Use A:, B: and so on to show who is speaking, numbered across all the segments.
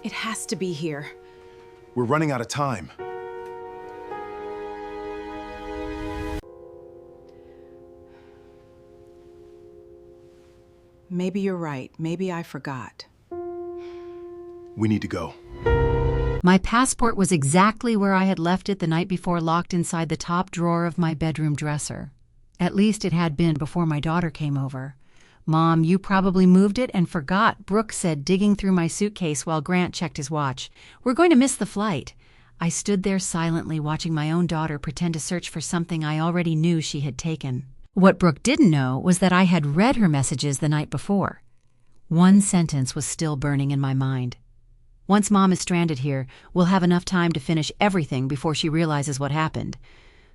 A: It has to be here.
B: We're running out of time.
A: Maybe you're right. Maybe I forgot.
B: We need to go.
C: My passport was exactly where I had left it the night before, locked inside the top drawer of my bedroom dresser. At least it had been before my daughter came over. "Mom, you probably moved it and forgot," Brooke said, digging through my suitcase while Grant checked his watch. "We're going to miss the flight." I stood there silently, watching my own daughter pretend to search for something I already knew she had taken. What Brooke didn't know was that I had read her messages the night before. One sentence was still burning in my mind. "Once Mom is stranded here, we'll have enough time to finish everything before she realizes what happened."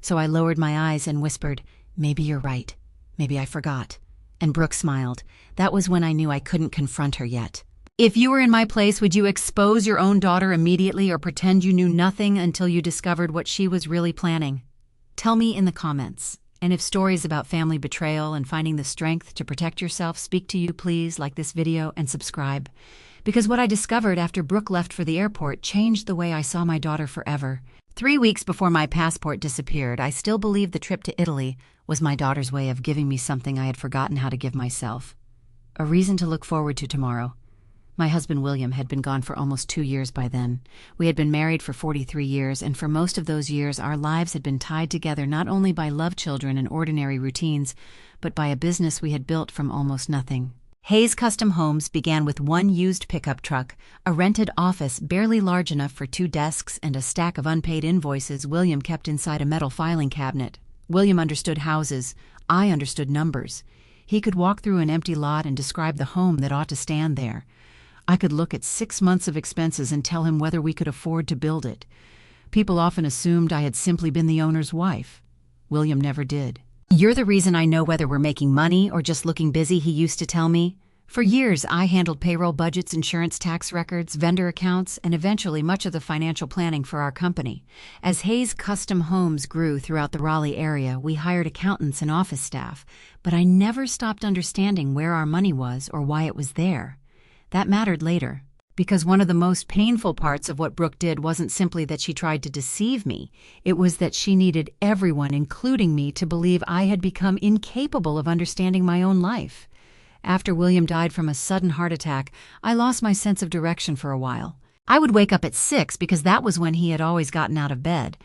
C: So I lowered my eyes and whispered, "Maybe you're right. Maybe I forgot." And Brooke smiled. That was when I knew I couldn't confront her yet. "If you were in my place, would you expose your own daughter immediately or pretend you knew nothing until you discovered what she was really planning? Tell me in the comments. And if stories about family betrayal and finding the strength to protect yourself speak to you, please like this video and subscribe. Because what I discovered after Brooke left for the airport changed the way I saw my daughter forever. 3 weeks before my passport disappeared, I still believed the trip to Italy was my daughter's way of giving me something I had forgotten how to give myself. A reason to look forward to tomorrow. My husband William had been gone for almost 2 years by then. We had been married for 43 years, and for most of those years our lives had been tied together not only by love children and ordinary routines, but by a business we had built from almost nothing. Hayes Custom Homes began with one used pickup truck, a rented office barely large enough for 2 desks, and a stack of unpaid invoices William kept inside a metal filing cabinet. William understood houses. I understood numbers. He could walk through an empty lot and describe the home that ought to stand there. I could look at 6 months of expenses and tell him whether we could afford to build it. People often assumed I had simply been the owner's wife. William never did. "You're the reason I know whether we're making money or just looking busy," he used to tell me. For years, I handled payroll budgets, insurance tax records, vendor accounts, and eventually much of the financial planning for our company. As Hayes Custom Homes grew throughout the Raleigh area, we hired accountants and office staff, but I never stopped understanding where our money was or why it was there. That mattered later, because one of the most painful parts of what Brooke did wasn't simply that she tried to deceive me. It was that she needed everyone, including me, to believe I had become incapable of understanding my own life. After William died from a sudden heart attack, I lost my sense of direction for a while. I would wake up at 6 because that was when he had always gotten out of bed.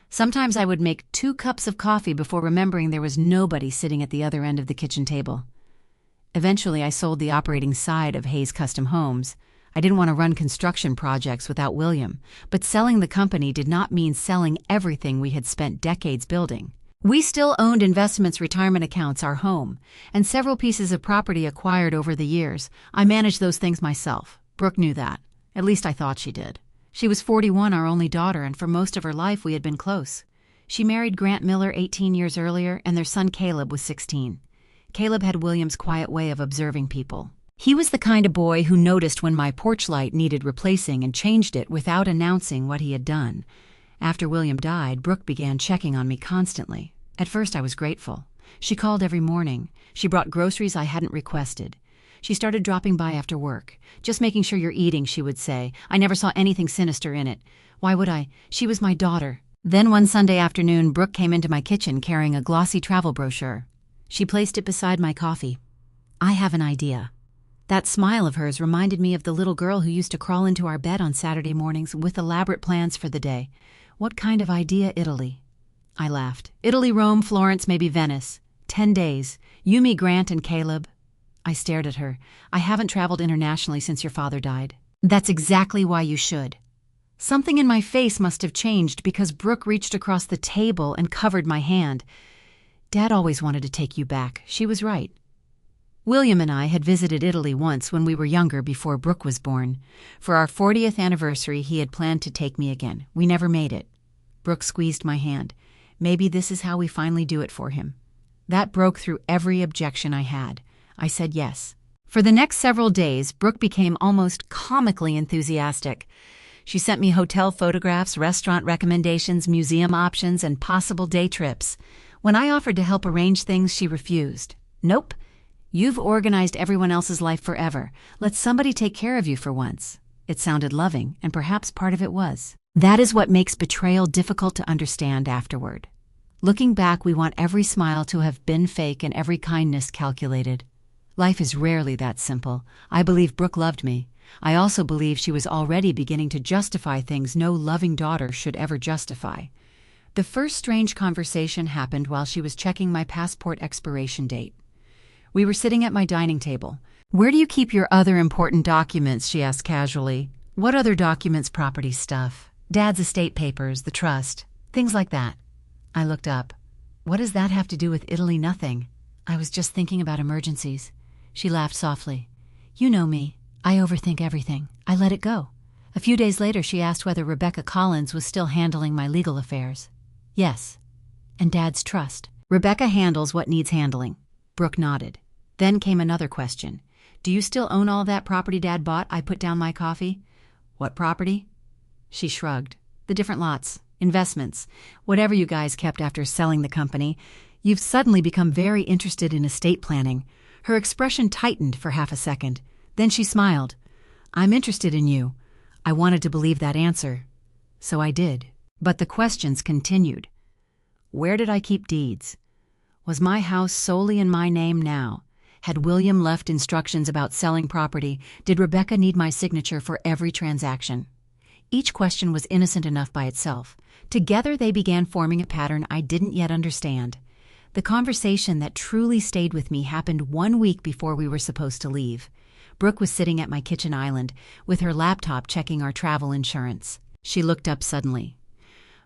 C: Sometimes I would make 2 cups of coffee before remembering there was nobody sitting at the other end of the kitchen table. Eventually, I sold the operating side of Hayes Custom Homes. I didn't want to run construction projects without William, but selling the company did not mean selling everything we had spent decades building. We still owned investments, retirement accounts, our home, and several pieces of property acquired over the years. I managed those things myself. Brooke knew that. At least I thought she did. She was 41, our only daughter, and for most of her life we had been close. She married Grant Miller 18 years earlier, and their son Caleb was 16. Caleb had William's quiet way of observing people. He was the kind of boy who noticed when my porch light needed replacing and changed it without announcing what he had done. After William died, Brooke began checking on me constantly. At first I was grateful. She called every morning. She brought groceries I hadn't requested. She started dropping by after work. "Just making sure you're eating," she would say. "I never saw anything sinister in it. Why would I? She was my daughter." Then one Sunday afternoon, Brooke came into my kitchen carrying a glossy travel brochure. She placed it beside my coffee. "I have an idea." That smile of hers reminded me of the little girl who used to crawl into our bed on Saturday mornings with elaborate plans for the day. "What kind of idea, Italy?" I laughed. "Italy, Rome, Florence, maybe Venice. 10 days. You, me, Grant, and Caleb." I stared at her. "I haven't traveled internationally since your father died." "That's exactly why you should." Something in my face must have changed because Brooke reached across the table and covered my hand. "Dad always wanted to take you back." She was right. William and I had visited Italy once when we were younger, before Brooke was born. For our 40th anniversary, he had planned to take me again. We never made it. Brooke squeezed my hand. Maybe this is how we finally do it for him. That broke through every objection I had. I said yes. For the next several days, Brooke became almost comically enthusiastic. She sent me hotel photographs, restaurant recommendations, museum options, and possible day trips. When I offered to help arrange things, she refused. "Nope. You've organized everyone else's life forever. Let somebody take care of you for once." It sounded loving, and perhaps part of it was. That is what makes betrayal difficult to understand afterward. Looking back, we want every smile to have been fake and every kindness calculated. Life is rarely that simple. I believe Brooke loved me. I also believe she was already beginning to justify things no loving daughter should ever justify. The first strange conversation happened while she was checking my passport expiration date. We were sitting at my dining table. "Where do you keep your other important documents?" she asked casually. "What other documents? Property stuff. Dad's estate papers, the trust, things like that." I looked up. "What does that have to do with Italy?" "Nothing. I was just thinking about emergencies." She laughed softly. "You know me. I overthink everything. I let it go." A few days later, she asked whether Rebecca Collins was still handling my legal affairs. "Yes." "And Dad's trust?" "Rebecca handles what needs handling." Brooke nodded. Then came another question. "Do you still own all that property Dad bought?" I put down my coffee. "What property?" She shrugged. "The different lots, investments, whatever you guys kept after selling the company. You've suddenly become very interested in estate planning." Her expression tightened for half a second. Then she smiled. "I'm interested in you." I wanted to believe that answer. So I did. But the questions continued. Where did I keep deeds? Was my house solely in my name now? Had William left instructions about selling property? Did Rebecca need my signature for every transaction? Each question was innocent enough by itself. Together they began forming a pattern I didn't yet understand. The conversation that truly stayed with me happened 1 week before we were supposed to leave. Brooke was sitting at my kitchen island, with her laptop checking our travel insurance. She looked up suddenly.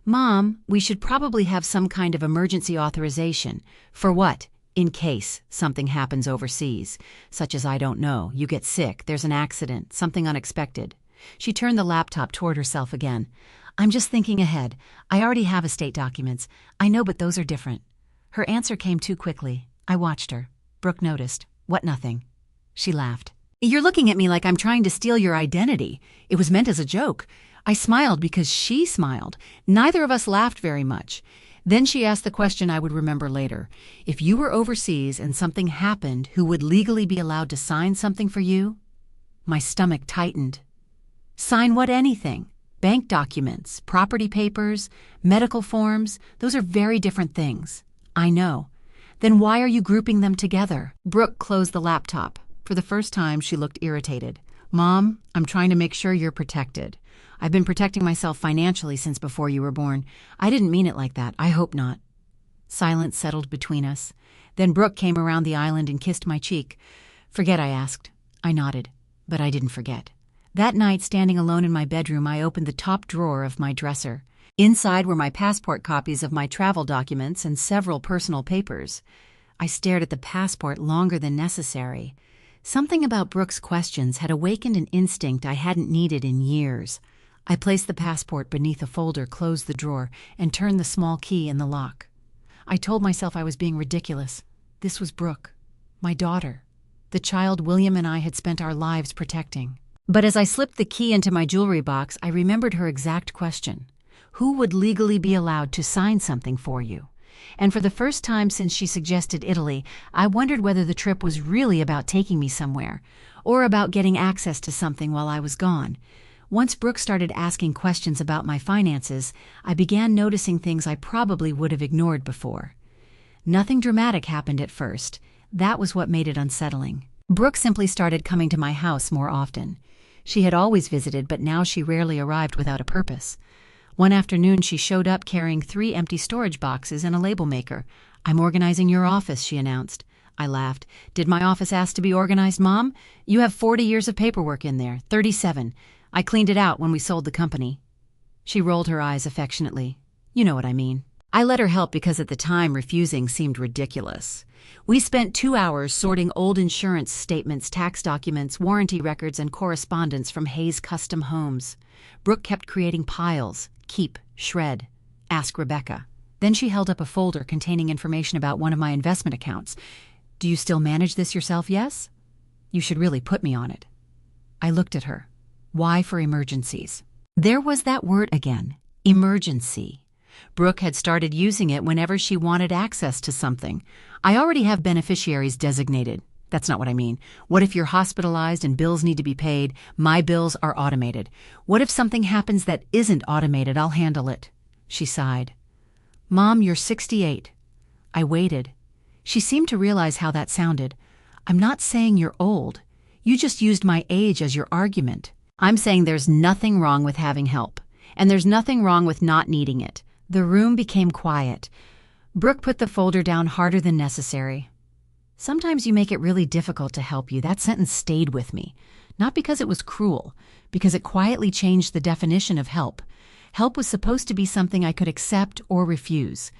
C: "Mom, we should probably have some kind of emergency authorization." "For what?" "In case something happens overseas. Such as, I don't know, you get sick, there's an accident, something unexpected." She turned the laptop toward herself again. "I'm just thinking ahead. I already have estate documents." "I know, but those are different." Her answer came too quickly. I watched her. Brooke noticed. "What nothing?" She laughed. "You're looking at me like I'm trying to steal your identity. It was meant as a joke." I smiled because she smiled. Neither of us laughed very much. Then she asked the question I would remember later. "If you were overseas and something happened, who would legally be allowed to sign something for you?" My stomach tightened. "Sign what? Anything? Bank documents, property papers, medical forms, those are very different things." "I know." "Then why are you grouping them together?" Brooke closed the laptop. For the first time, she looked irritated. "Mom, I'm trying to make sure you're protected. I've been protecting myself financially since before you were born. I didn't mean it like that. I hope not." Silence settled between us. Then Brooke came around the island and kissed my cheek. "Forget I asked." I nodded, but I didn't forget. That night, standing alone in my bedroom, I opened the top drawer of my dresser. Inside were my passport copies of my travel documents and several personal papers. I stared at the passport longer than necessary. Something about Brooke's questions had awakened an instinct I hadn't needed in years. I placed the passport beneath a folder, closed the drawer, and turned the small key in the lock. I told myself I was being ridiculous. This was Brooke, my daughter, the child William and I had spent our lives protecting. But as I slipped the key into my jewelry box, I remembered her exact question. Who would legally be allowed to sign something for you? And for the first time since she suggested Italy, I wondered whether the trip was really about taking me somewhere, or about getting access to something while I was gone. Once Brooke started asking questions about my finances, I began noticing things I probably would have ignored before. Nothing dramatic happened at first. That was what made it unsettling. Brooke simply started coming to my house more often. She had always visited, but now she rarely arrived without a purpose. One afternoon, she showed up carrying 3 empty storage boxes and a label maker. "I'm organizing your office," she announced. I laughed. "Did my office ask to be organized, Mom? You have 40 years of paperwork in there. 37. I cleaned it out when we sold the company." She rolled her eyes affectionately. "You know what I mean." I let her help because at the time refusing seemed ridiculous. We spent 2 hours sorting old insurance statements, tax documents, warranty records, and correspondence from Hayes Custom Homes. Brooke kept creating piles. Keep, shred, ask Rebecca. Then she held up a folder containing information about one of my investment accounts. "Do you still manage this yourself, yes? You should really put me on it." I looked at her. Why for emergencies? There was that word again, emergency. Brooke had started using it whenever she wanted access to something. "I already have beneficiaries designated. That's not what I mean. What if you're hospitalized and bills need to be paid? My bills are automated. What if something happens that isn't automated? I'll handle it. She sighed. Mom, you're 68. I waited. She seemed to realize how that sounded. I'm not saying you're old. You just used my age as your argument. I'm saying there's nothing wrong with having help, and there's nothing wrong with not needing it. The room became quiet. Brooke put the folder down harder than necessary. Sometimes you make it really difficult to help you. That sentence stayed with me. Not because it was cruel, because it quietly changed the definition of help. Help was supposed to be something I could accept or refuse.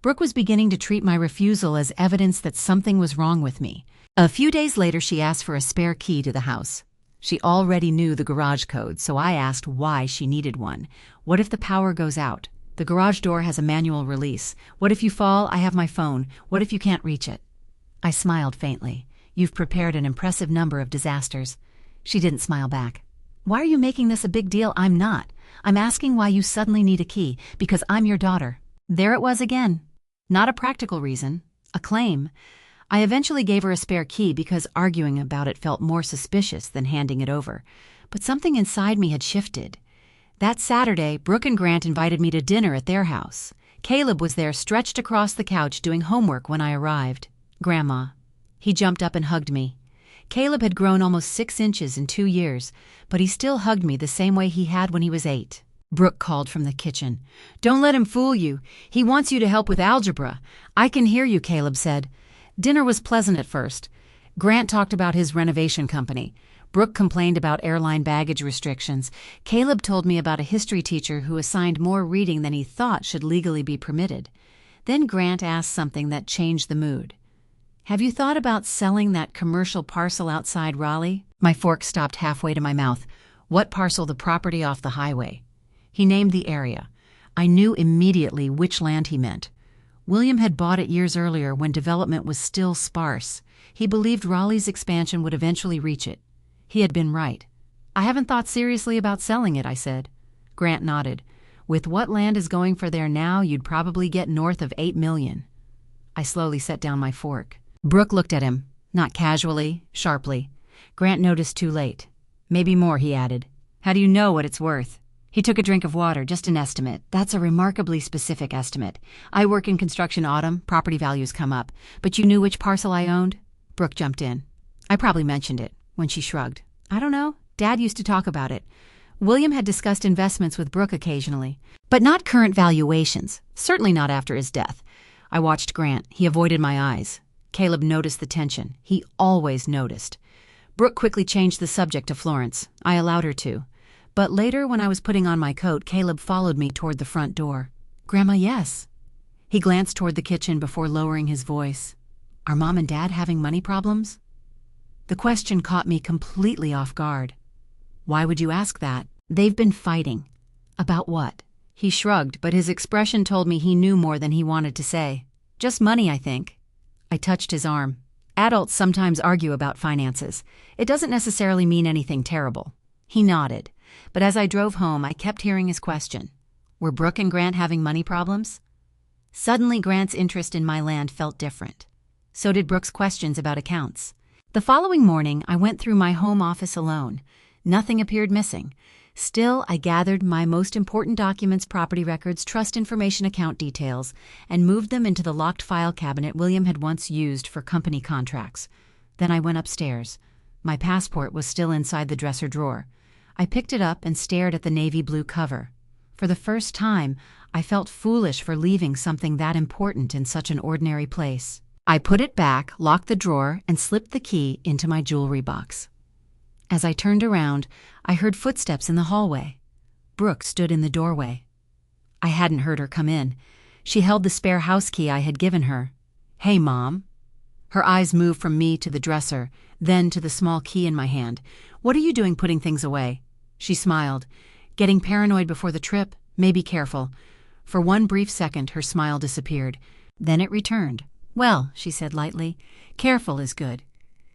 C: Brooke was beginning to treat my refusal as evidence that something was wrong with me. A few days later, she asked for a spare key to the house. She already knew the garage code, so I asked why she needed one. What if the power goes out? The garage door has a manual release. What if you fall? I have my phone. What if you can't reach it? I smiled faintly. You've prepared an impressive number of disasters. She didn't smile back. Why are you making this a big deal? I'm not. I'm asking why you suddenly need a key, because I'm your daughter. There it was again. Not a practical reason, a claim. I eventually gave her a spare key because arguing about it felt more suspicious than handing it over. But something inside me had shifted. That Saturday, Brooke and Grant invited me to dinner at their house. Caleb was there stretched across the couch doing homework when I arrived. Grandma. He jumped up and hugged me. Caleb had grown almost 6 inches in 2 years, but he still hugged me the same way he had when he was 8. Brooke called from the kitchen. Don't let him fool you. He wants you to help with algebra. I can hear you, Caleb said. Dinner was pleasant at first. Grant talked about his renovation company. Brooke complained about airline baggage restrictions. Caleb told me about a history teacher who assigned more reading than he thought should legally be permitted. Then Grant asked something that changed the mood. Have you thought about selling that commercial parcel outside Raleigh? My fork stopped halfway to my mouth. What parcel? The property off the highway. He named the area. I knew immediately which land he meant. William had bought it years earlier when development was still sparse. He believed Raleigh's expansion would eventually reach it. He had been right. I haven't thought seriously about selling it, I said. Grant nodded. With what land is going for there now, you'd probably get north of $8 million. I slowly set down my fork. Brooke looked at him, not casually, sharply. Grant noticed too late. Maybe more, he added. How do you know what it's worth? He took a drink of water, just an estimate. That's a remarkably specific estimate. I work in construction autumn, property values come up. But you knew which parcel I owned? Brooke jumped in. I probably mentioned it, when she shrugged. I don't know. Dad used to talk about it. William had discussed investments with Brooke occasionally. But not current valuations. Certainly not after his death. I watched Grant. He avoided my eyes. Caleb noticed the tension. He always noticed. Brooke quickly changed the subject to Florence. I allowed her to. But later, when I was putting on my coat, Caleb followed me toward the front door. Grandma, yes. He glanced toward the kitchen before lowering his voice. Are Mom and Dad having money problems? The question caught me completely off guard. Why would you ask that? They've been fighting. About what? He shrugged, but his expression told me he knew more than he wanted to say. Just money, I think. I touched his arm. Adults sometimes argue about finances. It doesn't necessarily mean anything terrible. He nodded, but as I drove home, I kept hearing his question. Were Brooke and Grant having money problems? Suddenly, Grant's interest in my land felt different. So did Brooke's questions about accounts. The following morning, I went through my home office alone. Nothing appeared missing. Still, I gathered my most important documents, property records, trust information, account details, and moved them into the locked file cabinet William had once used for company contracts. Then I went upstairs. My passport was still inside the dresser drawer. I picked it up and stared at the navy blue cover. For the first time, I felt foolish for leaving something that important in such an ordinary place. I put it back, locked the drawer, and slipped the key into my jewelry box. As I turned around, I heard footsteps in the hallway. Brooke stood in the doorway. I hadn't heard her come in. She held the spare house key I had given her. Hey, Mom. Her eyes moved from me to the dresser, then to the small key in my hand. What are you doing putting things away? She smiled. Getting paranoid before the trip? May be careful. For one brief second, her smile disappeared. Then it returned. Well, she said lightly, careful is good.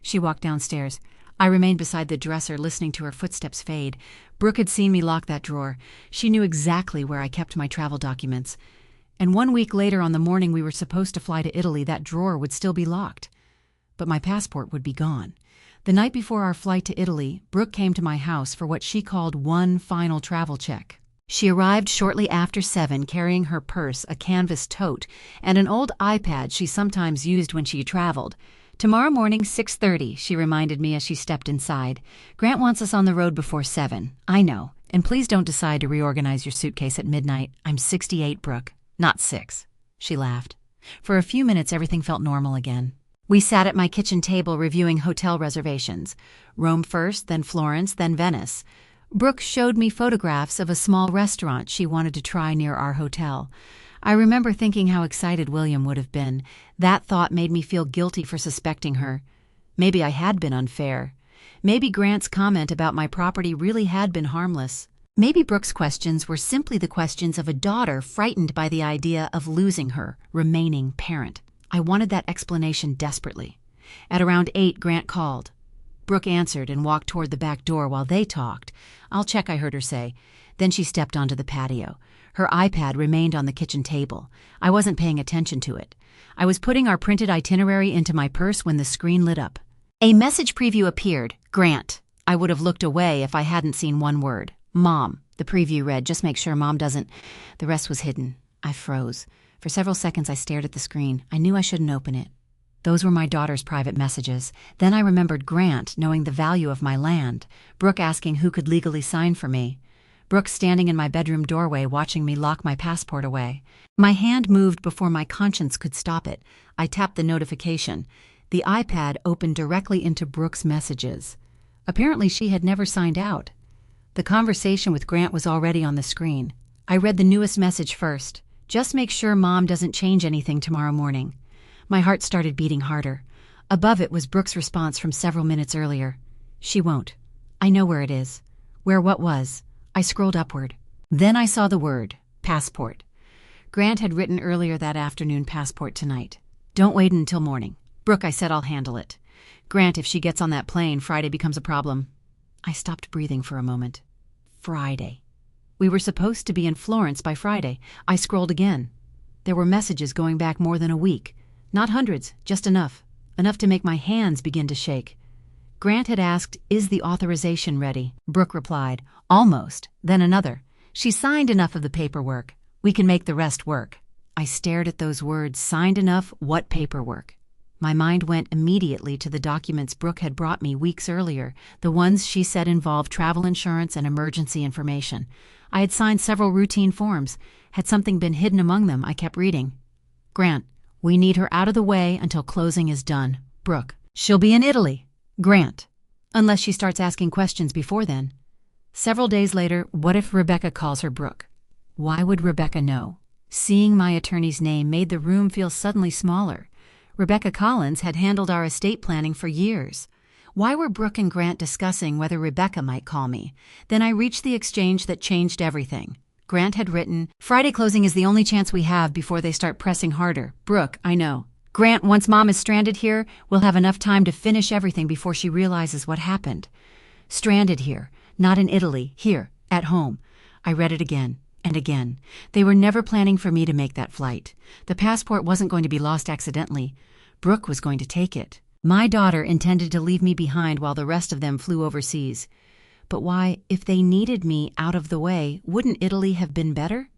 C: She walked downstairs. I remained beside the dresser, listening to her footsteps fade. Brooke had seen me lock that drawer. She knew exactly where I kept my travel documents. And 1 week later, on the morning we were supposed to fly to Italy, that drawer would still be locked. but my passport would be gone. The night before our flight to Italy, Brooke came to my house for what she called one final travel check. She arrived shortly after 7 carrying her purse, a canvas tote, and an old iPad she sometimes used when she traveled. "Tomorrow morning, 6:30, she reminded me as she stepped inside. "Grant wants us on the road before 7. I know. And please don't decide to reorganize your suitcase at midnight. I'm 68, Brooke. Not 6. She laughed. For a few minutes, everything felt normal again. We sat at my kitchen table reviewing hotel reservations. Rome first, then Florence, then Venice. Brooke showed me photographs of a small restaurant she wanted to try near our hotel. I remember thinking how excited William would have been. That thought made me feel guilty for suspecting her. Maybe I had been unfair. Maybe Grant's comment about my property really had been harmless. Maybe Brooke's questions were simply the questions of a daughter frightened by the idea of losing her remaining parent. I wanted that explanation desperately. At around 8, Grant called. Brooke answered and walked toward the back door while they talked. "I'll check," I heard her say. Then she stepped onto the patio. Her iPad remained on the kitchen table. I wasn't paying attention to it. I was putting our printed itinerary into my purse when the screen lit up. A message preview appeared. "Grant." I would have looked away if I hadn't seen one word. "Mom." The preview read, "Just make sure Mom doesn't..." The rest was hidden. I froze. For several seconds I stared at the screen. I knew I shouldn't open it. Those were my daughter's private messages. Then I remembered Grant knowing the value of my land. Brooke asking who could legally sign for me. Brooke standing in my bedroom doorway watching me lock my passport away. My hand moved before my conscience could stop it. I tapped the notification. The iPad opened directly into Brooke's messages. Apparently she had never signed out. The conversation with Grant was already on the screen. I read the newest message first. "Just make sure Mom doesn't change anything tomorrow morning." My heart started beating harder. Above it was Brooke's response from several minutes earlier. "She won't. I know where it is." Where what was? I scrolled upward. Then I saw the word, passport. Grant had written earlier that afternoon, "Passport tonight. Don't wait until morning." "Brooke," I said, "I'll handle it." "Grant, if she gets on that plane, Friday becomes a problem." I stopped breathing for a moment. Friday. We were supposed to be in Florence by Friday. I scrolled again. There were messages going back more than a week. Not hundreds, just enough. Enough to make my hands begin to shake. Grant had asked, "Is the authorization ready?" Brooke replied, "Almost." Then another. "She signed enough of the paperwork. We can make the rest work." I stared at those words. Signed enough? What paperwork? My mind went immediately to the documents Brooke had brought me weeks earlier, the ones she said involved travel insurance and emergency information. I had signed several routine forms. Had something been hidden among them? I kept reading. "Grant, we need her out of the way until closing is done." Brooke, "She'll be in Italy." Grant, "Unless she starts asking questions before then." Several days later, what if Rebecca calls her Brooke? Why would Rebecca know? Seeing my attorney's name made the room feel suddenly smaller. Rebecca Collins had handled our estate planning for years. Why were Brooke and Grant discussing whether Rebecca might call me? Then I reached the exchange that changed everything. Grant had written, "Friday closing is the only chance we have before they start pressing harder." Brooke, "I know." Grant, "Once Mom is stranded here, we'll have enough time to finish everything before she realizes what happened." Stranded here, not in Italy, here, at home. I read it again and again. They were never planning for me to make that flight. The passport wasn't going to be lost accidentally. Brooke was going to take it. My daughter intended to leave me behind while the rest of them flew overseas. But why, if they needed me out of the way, wouldn't Italy have been better?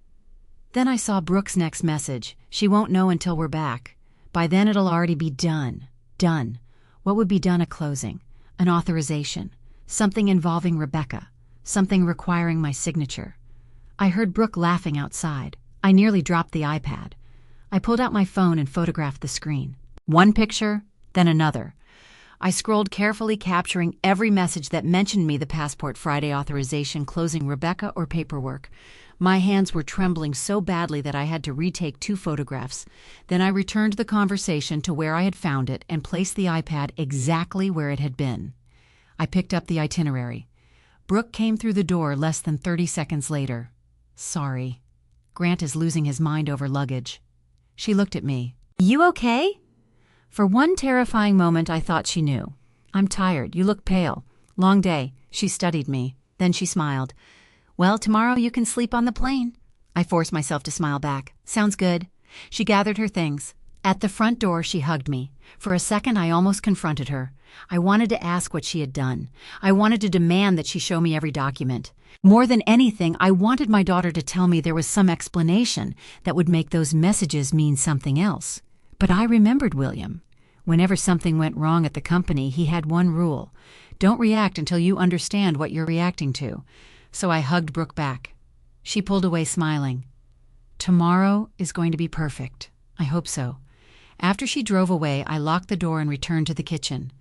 C: Then I saw Brooke's next message. "She won't know until we're back. By then it'll already be done." Done. What would be done at closing? An authorization. Something involving Rebecca. Something requiring my signature. I heard Brooke laughing outside. I nearly dropped the iPad. I pulled out my phone and photographed the screen. One picture, then another. I scrolled carefully, capturing every message that mentioned me the passport Friday authorization, closing Rebecca, or paperwork. My hands were trembling so badly that I had to retake 2 photographs. Then I returned the conversation to where I had found it and placed the iPad exactly where it had been. I picked up the itinerary. Brooke came through the door less than 30 seconds later. "Sorry. Grant is losing his mind over luggage." She looked at me. "You okay?" For one terrifying moment I thought she knew. "I'm tired. You look pale. Long day." She studied me. Then she smiled. "Well, tomorrow you can sleep on the plane." I forced myself to smile back. "Sounds good." She gathered her things. At the front door, she hugged me. For a second, I almost confronted her. I wanted to ask what she had done. I wanted to demand that she show me every document. More than anything, I wanted my daughter to tell me there was some explanation that would make those messages mean something else. But I remembered William. Whenever something went wrong at the company, he had one rule: don't react until you understand what you're reacting to. So I hugged Brooke back. She pulled away smiling. Tomorrow is going to be perfect. I hope so. After she drove away, I locked the door and returned to the kitchen.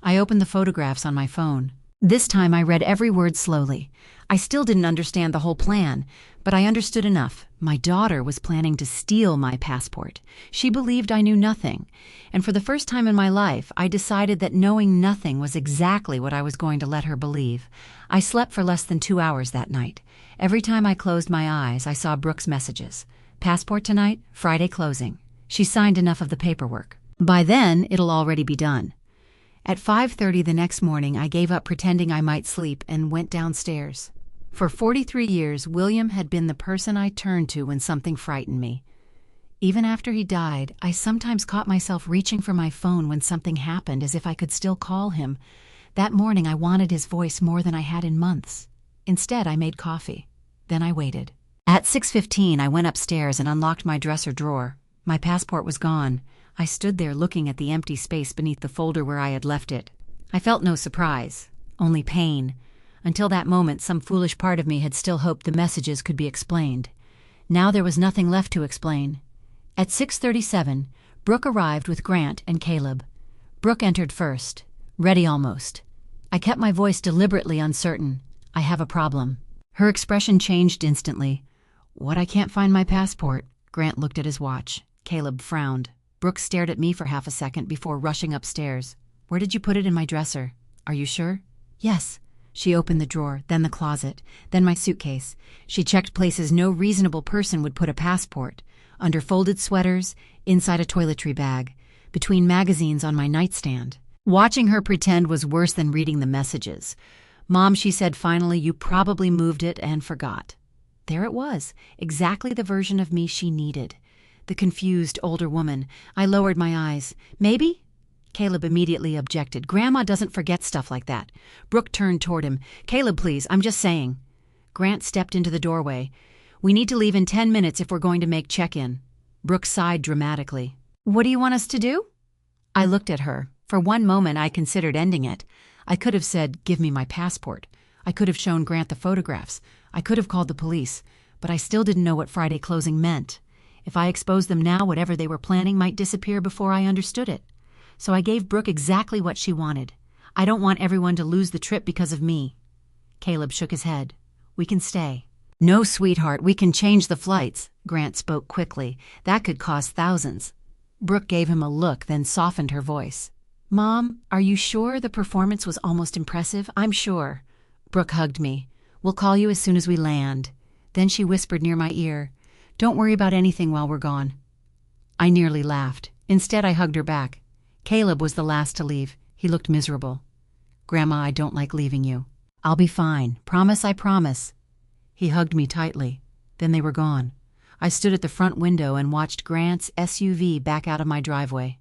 C: I opened the photographs on my phone. This time I read every word slowly. I still didn't understand the whole plan, but I understood enough. My daughter was planning to steal my passport. She believed I knew nothing. And for the first time in my life, I decided that knowing nothing was exactly what I was going to let her believe. I slept for less than 2 hours that night. Every time I closed my eyes, I saw Brooke's messages. Passport tonight, Friday closing. She signed enough of the paperwork. By then, it'll already be done. At 5:30 the next morning, I gave up pretending I might sleep and went downstairs. For 43 years, William had been the person I turned to when something frightened me. Even after he died, I sometimes caught myself reaching for my phone when something happened, as if I could still call him. That morning, I wanted his voice more than I had in months. Instead, I made coffee. Then I waited. At 6:15, I went upstairs and unlocked my dresser drawer. My passport was gone. I stood there looking at the empty space beneath the folder where I had left it. I felt no surprise, only pain. Until that moment, some foolish part of me had still hoped the messages could be explained. Now there was nothing left to explain. At 6:37, Brooke arrived with Grant and Caleb. Brooke entered first, ready almost. I kept my voice deliberately uncertain. I have a problem. Her expression changed instantly. What, I can't find my passport? Grant looked at his watch. Caleb frowned. Brooke stared at me for half a second before rushing upstairs. Where did you put it in my dresser? Are you sure? Yes. She opened the drawer, then the closet, then my suitcase. She checked places no reasonable person would put a passport. Under folded sweaters, inside a toiletry bag, between magazines on my nightstand. Watching her pretend was worse than reading the messages. Mom, she said finally, you probably moved it and forgot. There it was, exactly the version of me she needed. The confused older woman. I lowered my eyes. Maybe? Caleb immediately objected. Grandma doesn't forget stuff like that. Brooke turned toward him. Caleb, please, I'm just saying. Grant stepped into the doorway. We need to leave in 10 minutes if we're going to make check-in. Brooke sighed dramatically. What do you want us to do? I looked at her. For one moment, I considered ending it. I could have said, give me my passport. I could have shown Grant the photographs. I could have called the police. But I still didn't know what Friday closing meant. If I exposed them now, whatever they were planning might disappear before I understood it. So I gave Brooke exactly what she wanted. I don't want everyone to lose the trip because of me. Caleb shook his head. We can stay. No, sweetheart, we can change the flights. Grant spoke quickly. That could cost thousands. Brooke gave him a look, then softened her voice. Mom, are you sure the performance was almost impressive? I'm sure. Brooke hugged me. We'll call you as soon as we land. Then she whispered near my ear. Don't worry about anything while we're gone. I nearly laughed. Instead, I hugged her back. Caleb was the last to leave. He looked miserable. Grandma, I don't like leaving you. I'll be fine. Promise, I promise. He hugged me tightly. Then they were gone. I stood at the front window and watched Grant's SUV back out of my driveway.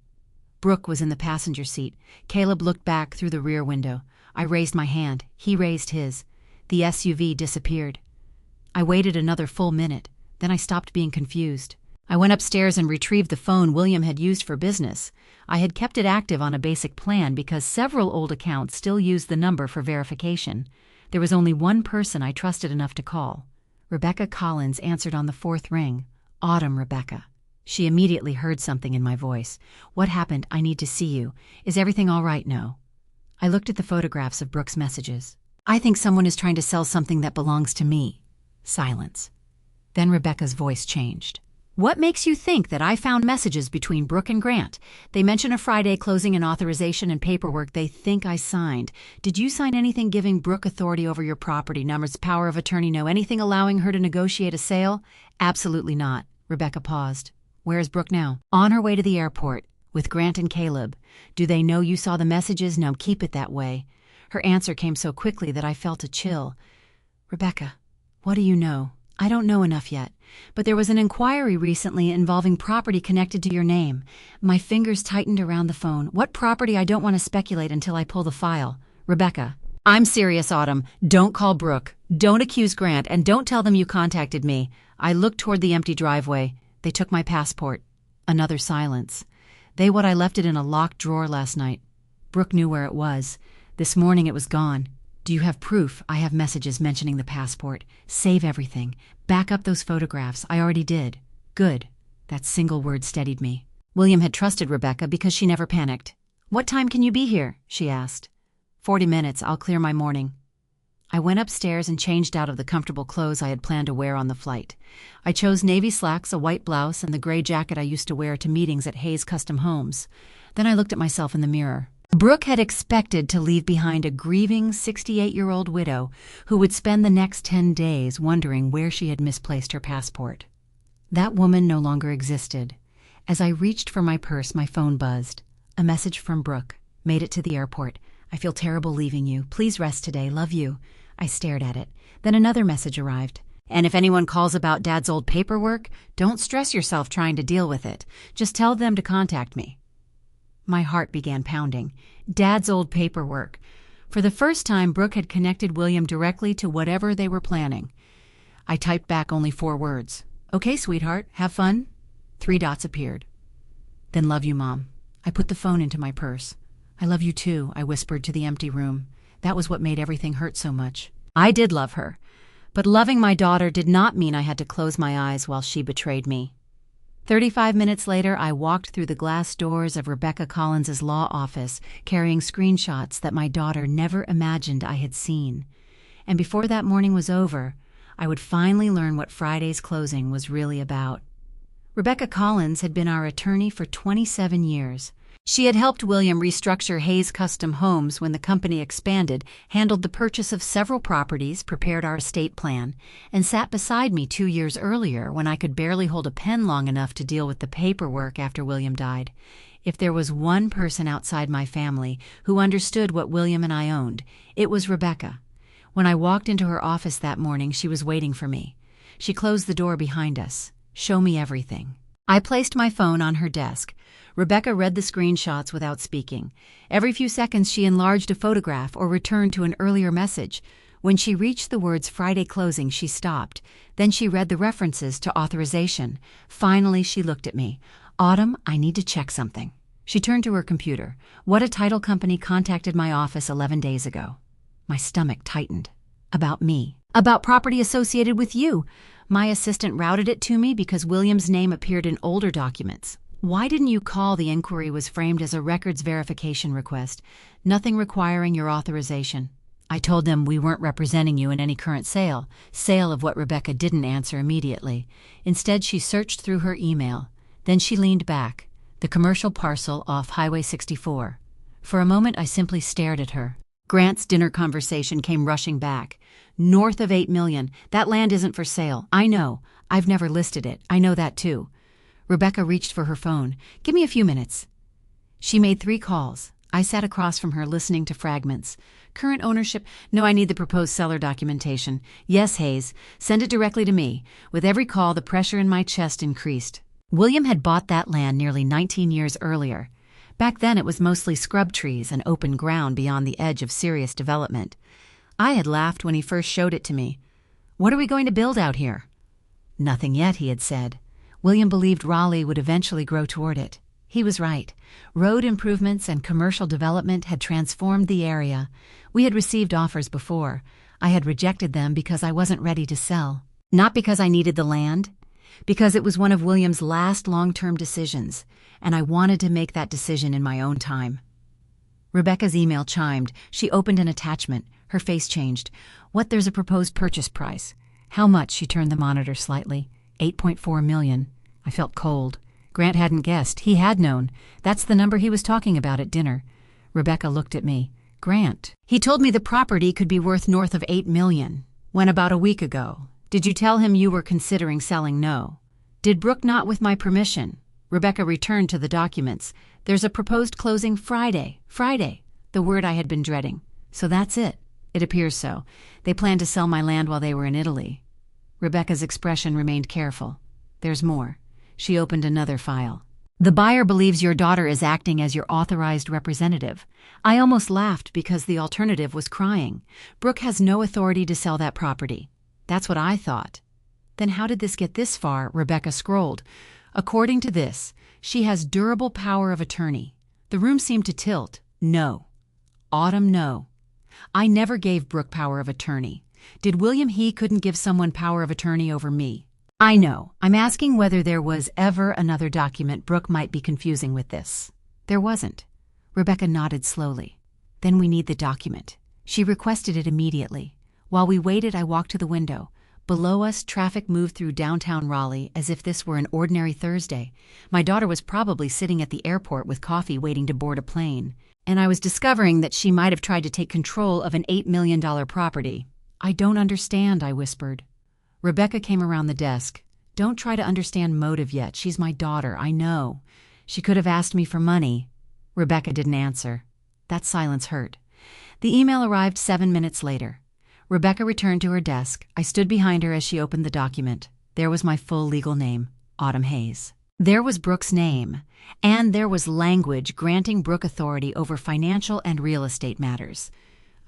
C: Brooke was in the passenger seat. Caleb looked back through the rear window. I raised my hand. He raised his. The SUV disappeared. I waited another full minute. Then I stopped being confused. I went upstairs and retrieved the phone William had used for business. I had kept it active on a basic plan because several old accounts still used the number for verification. There was only one person I trusted enough to call. Rebecca Collins answered on the 4th ring. Autumn, Rebecca. She immediately heard something in my voice. What happened? I need to see you. Is everything all right? No. I looked at the photographs of Brooke's messages. I think someone is trying to sell something that belongs to me. Silence. Then Rebecca's voice changed. What makes you think that I found messages between Brooke and Grant? They mention a Friday closing and authorization and paperwork they think I signed. Did you sign anything giving Brooke authority over your property, numbers, power of attorney, no anything allowing her to negotiate a sale? Absolutely not. Rebecca paused. Where is Brooke now? On her way to the airport, with Grant and Caleb. Do they know you saw the messages? Now keep it that way. Her answer came so quickly that I felt a chill. Rebecca, what do you know? I don't know enough yet, but there was an inquiry recently involving property connected to your name. My fingers tightened around the phone. What property? I don't want to speculate until I pull the file. Rebecca. I'm serious, Autumn. Don't call Brooke. Don't accuse Grant, and don't tell them you contacted me. I looked toward the empty driveway. They took my passport. Another silence. I left it in a locked drawer last night. Brooke knew where it was. This morning it was gone. Do you have proof? I have messages mentioning the passport. Save everything. Back up those photographs. I already did. Good. That single word steadied me. William had trusted Rebecca because she never panicked. What time can you be here? She asked. 40 minutes. I'll clear my morning. I went upstairs and changed out of the comfortable clothes I had planned to wear on the flight. I chose navy slacks, a white blouse, and the gray jacket I used to wear to meetings at Hayes Custom Homes. Then I looked at myself in the mirror. Brooke had expected to leave behind a grieving 68-year-old widow who would spend the next 10 days wondering where she had misplaced her passport. That woman no longer existed. As I reached for my purse, my phone buzzed. A message from Brooke. Made it to the airport. I feel terrible leaving you. Please rest today. Love you. I stared at it. Then another message arrived. And if anyone calls about Dad's old paperwork, don't stress yourself trying to deal with it. Just tell them to contact me. My heart began pounding. Dad's old paperwork. For the first time, Brooke had connected William directly to whatever they were planning. I typed back only 4 words. Okay, sweetheart, have fun. 3 dots appeared. Then love you, Mom. I put the phone into my purse. I love you too, I whispered to the empty room. That was what made everything hurt so much. I did love her, but loving my daughter did not mean I had to close my eyes while she betrayed me. 35 minutes later, I walked through the glass doors of Rebecca Collins's law office, carrying screenshots that my daughter never imagined I had seen. And before that morning was over, I would finally learn what Friday's closing was really about. Rebecca Collins had been our attorney for 27 years. She had helped William restructure Hayes Custom Homes when the company expanded, handled the purchase of several properties, prepared our estate plan, and sat beside me 2 years earlier when I could barely hold a pen long enough to deal with the paperwork after William died. If there was one person outside my family who understood what William and I owned, it was Rebecca. When I walked into her office that morning, she was waiting for me. She closed the door behind us. Show me everything. I placed my phone on her desk. Rebecca read the screenshots without speaking. Every few seconds she enlarged a photograph or returned to an earlier message. When she reached the words Friday closing, she stopped. Then she read the references to authorization. Finally, she looked at me. Autumn, I need to check something. She turned to her computer. What a title company contacted my office 11 days ago. My stomach tightened. About me. About property associated with you. My assistant routed it to me because William's name appeared in older documents. Why didn't you call? The inquiry was framed as a records verification request, nothing requiring your authorization. I told them we weren't representing you in any current sale of what Rebecca didn't answer immediately. Instead, she searched through her email. Then she leaned back. The commercial parcel off Highway 64. For a moment, I simply stared at her. Grant's dinner conversation came rushing back. North of $8 million. That land isn't for sale. I know. I've never listed it. I know that too. Rebecca reached for her phone. Give me a few minutes. She made 3 calls. I sat across from her listening to fragments. Current ownership? No, I need the proposed seller documentation. Yes, Hayes. Send it directly to me. With every call, the pressure in my chest increased. William had bought that land nearly 19 years earlier. Back then it was mostly scrub trees and open ground beyond the edge of serious development. I had laughed when he first showed it to me. What are we going to build out here? Nothing yet, he had said. William believed Raleigh would eventually grow toward it. He was right. Road improvements and commercial development had transformed the area. We had received offers before. I had rejected them because I wasn't ready to sell. Not because I needed the land, because it was one of William's last long-term decisions, and I wanted to make that decision in my own time. Rebecca's email chimed. She opened an attachment. Her face changed. There's a proposed purchase price. How much? She turned the monitor slightly. $8.4 million. I felt cold. Grant hadn't guessed. He had known. That's the number he was talking about at dinner. Rebecca looked at me. Grant. He told me the property could be worth north of $8 million. When about a week ago. Did you tell him you were considering selling? No. Did Brooke not with my permission? Rebecca returned to the documents. There's a proposed closing Friday. Friday. The word I had been dreading. So that's it. It appears so. They planned to sell my land while they were in Italy. Rebecca's expression remained careful. There's more. She opened another file. The buyer believes your daughter is acting as your authorized representative. I almost laughed because the alternative was crying. Brooke has no authority to sell that property. That's what I thought. Then how did this get this far? Rebecca scrolled. According to this, she has durable power of attorney. The room seemed to tilt. No. Autumn, no. I never gave Brooke power of attorney. Did William he couldn't give someone power of attorney over me? I know. I'm asking whether there was ever another document Brooke might be confusing with this. There wasn't. Rebecca nodded slowly. Then we need the document. She requested it immediately. While we waited, I walked to the window. Below us, traffic moved through downtown Raleigh as if this were an ordinary Thursday. My daughter was probably sitting at the airport with coffee waiting to board a plane. And I was discovering that she might have tried to take control of an $8 million property. I don't understand, I whispered. Rebecca came around the desk. Don't try to understand motive yet. She's my daughter, I know. She could have asked me for money. Rebecca didn't answer. That silence hurt. The email arrived 7 minutes later. Rebecca returned to her desk. I stood behind her as she opened the document. There was my full legal name, Autumn Hayes. There was Brooke's name, and there was language granting Brooke authority over financial and real estate matters.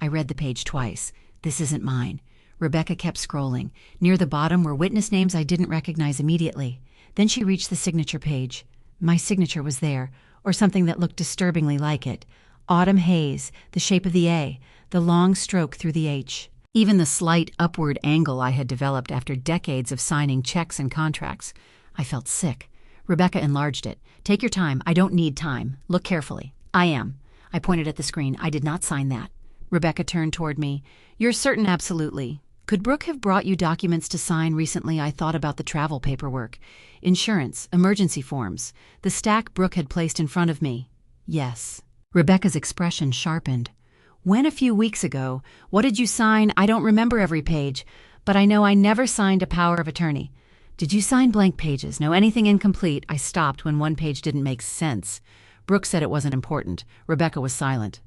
C: I read the page twice. This isn't mine. Rebecca kept scrolling. Near the bottom were witness names I didn't recognize immediately. Then she reached the signature page. My signature was there, or something that looked disturbingly like it. Autumn Hayes, the shape of the A, the long stroke through the H. Even the slight upward angle I had developed after decades of signing checks and contracts. I felt sick. Rebecca enlarged it. Take your time. I don't need time. Look carefully. I am. I pointed at the screen. I did not sign that. Rebecca turned toward me. You're certain? Absolutely. Could Brooke have brought you documents to sign recently? I thought about the travel paperwork. Insurance, emergency forms. The stack Brooke had placed in front of me. Yes. Rebecca's expression sharpened. When a few weeks ago? What did you sign? I don't remember every page, but I know I never signed a power of attorney. Did you sign blank pages? No, anything incomplete? I stopped when one page didn't make sense. Brooke said it wasn't important. Rebecca was silent.